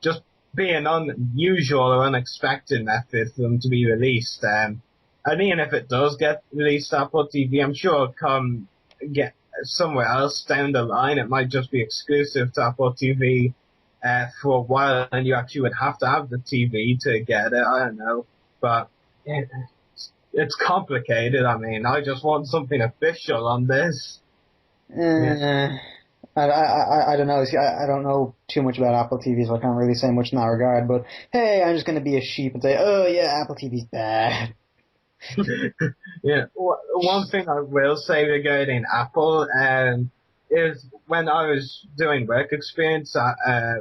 Just be an unusual or unexpected method for them to be released. And even if it does get released to Apple TV, I'm sure it'll come get somewhere else down the line. It might just be exclusive to Apple TV for a while, and you actually would have to have the TV to get it. I don't know, but it's complicated. I mean, I just want something official on this. I don't know. See, I don't know too much about Apple TV, so I can't really say much in that regard. But hey, I'm just going to be a sheep and say, oh yeah, Apple TV's bad. Yeah. One thing I will say regarding Apple is when I was doing work experience at a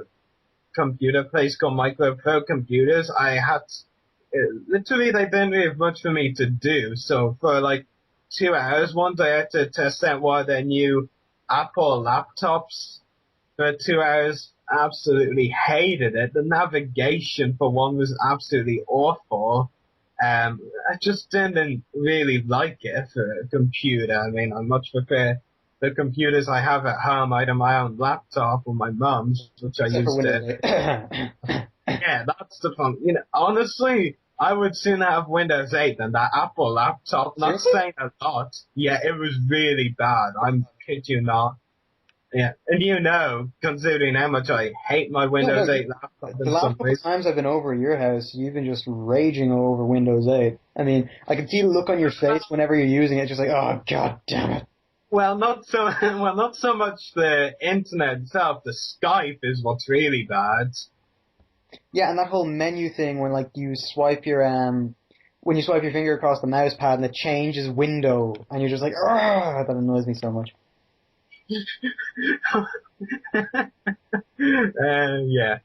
computer place called Micro Pro Computers, I had literally they didn't really have much for me to do. So for like 2 hours one day, I had to test out one of their new Apple laptops for 2 hours. Absolutely hated it. The navigation for one was absolutely awful. I just didn't really like it for a computer. I mean, I much prefer the computers I have at home, either my own laptop or my mum's, which I Except for used to. Windows 8. Yeah, that's the fun. You know, honestly, I would sooner have Windows 8 than that Apple laptop. Not Seriously? saying a lot. Yeah, it was really bad. I'm kid you not. Yeah, and you know, considering how much I hate my Windows no, 8 laptop the in last some couple ways. of times I've been over at your house, you've been just raging over Windows 8. I mean, I can see the look on your face whenever you're using it, just like, oh, god damn it. Well, not so much the internet itself. The Skype is what's really bad. Yeah, and that whole menu thing when, like, you swipe your, when you swipe your finger across the mouse pad and it changes window, and you're just like, ah, that annoys me so much. Yeah.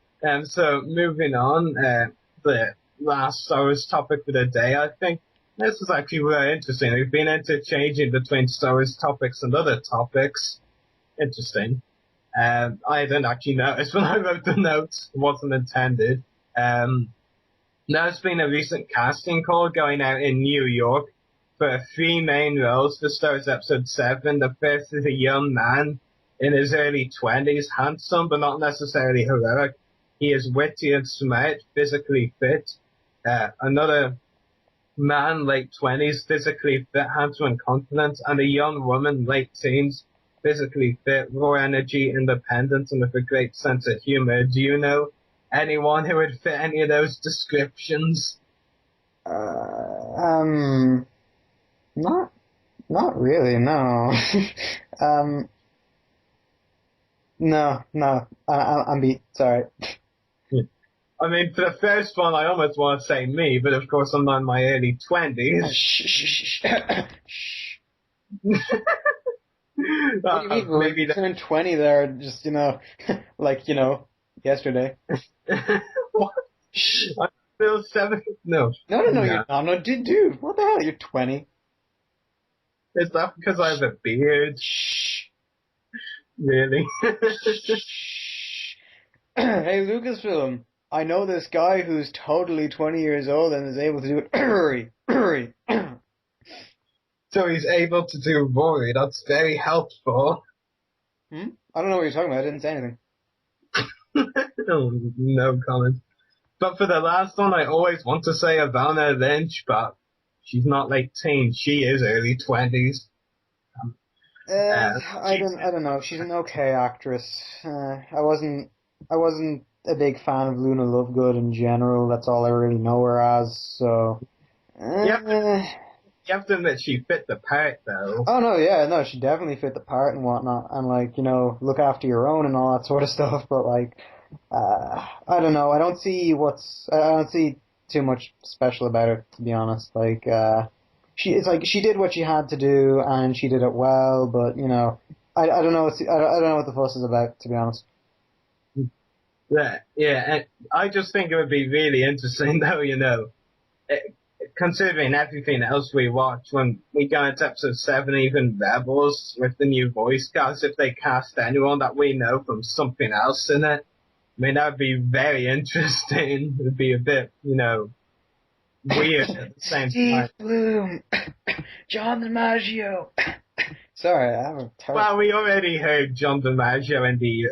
So moving on, the last Star Wars topic for the day, I think this is actually very interesting. We've been interchanging between Star Wars topics and other topics. Interesting. I didn't actually notice when I wrote the notes. It wasn't intended. There's been a recent casting call going out in New York for 3 main roles for Star Wars Episode 7. The first is a young man in his early 20s, handsome but not necessarily heroic. He is witty and smart, physically fit. Another man, late 20s, physically fit, handsome and confident. And a young woman, late teens, physically fit, raw energy, independent, and with a great sense of humor. Do you know anyone who would fit any of those descriptions? Not really, no. No, I'm beat, sorry. I mean, for the first one, I almost want to say me, but of course I'm not in my early 20s. Shh. What do you mean? Maybe You turned 20 there, just, like, yesterday. What? I'm still 7. No. No, you're not. No, dude, what the hell? You're 20. Is that because I have a beard? Shh. Really? Hey, Lucasfilm, I know this guy who's totally 20 years old and is able to do it. Hurry. So he's able to do Rory. That's very helpful. I don't know what you're talking about. I didn't say anything. No comment. But for the last one, I always want to say Ivana Lynch, but she's not late teens. She is early 20s. I don't know. She's an okay actress. I wasn't a big fan of Luna Lovegood in general. That's all I really know her as. So. You have to admit she fit the part, though. Oh no, yeah, no, she definitely fit the part and whatnot, and like look after your own and all that sort of stuff. But like, I don't know. I don't see too much special about her, to be honest. Like, she did what she had to do and she did it well. But I don't know. I don't know what the fuss is about, to be honest. Yeah, and I just think it would be really interesting, though. Considering everything else we watch, when we go into episode 7, even Rebels, with the new voice cast, if they cast anyone that we know from something else in it, I mean, that would be very interesting. It would be a bit, weird at the same time. Steve Bloom, John DiMaggio. Sorry, I have a terrible... Well, we already heard John DiMaggio in the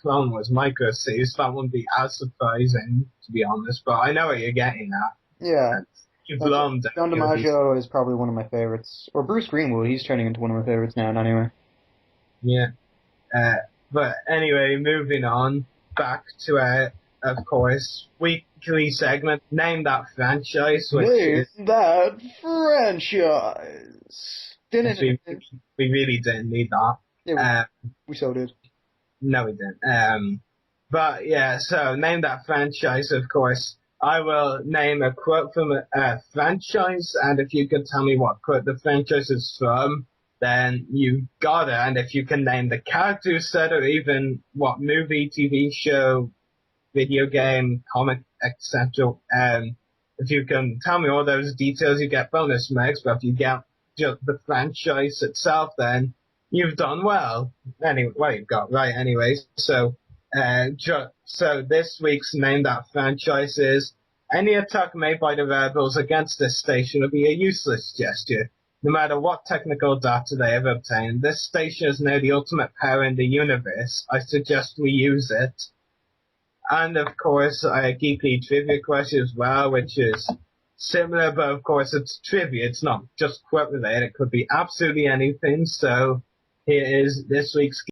Clone Wars micro series. That wouldn't be as surprising, to be honest, but I know what you're getting at. Yeah. John DiMaggio is probably one of my favorites. Or Bruce Greenwood, he's turning into one of my favorites now, anyway. Yeah. But anyway, moving on, back to our, of course, weekly segment, Name That Franchise, which Name that franchise! we really didn't need that. Yeah, we so did. No, we didn't. But yeah, so Name That Franchise, of course. I will name a quote from a franchise, and if you can tell me what quote the franchise is from, then you got it. And if you can name the character who said it, or even what movie, TV show, video game, comic, etc. If you can tell me all those details, you get bonus marks. But if you get just the franchise itself, then you've done well. Anyway, well, you've got right anyway. So this week's Name That Franchise is: any attack made by the rebels against this station will be a useless gesture. no matter what technical data they have obtained, this station is now the ultimate power in the universe. I suggest we use it. And of course, a geeky trivia question as well, which is similar, but of course it's trivia. It's not just quote related. It could be absolutely anything. So here is this week's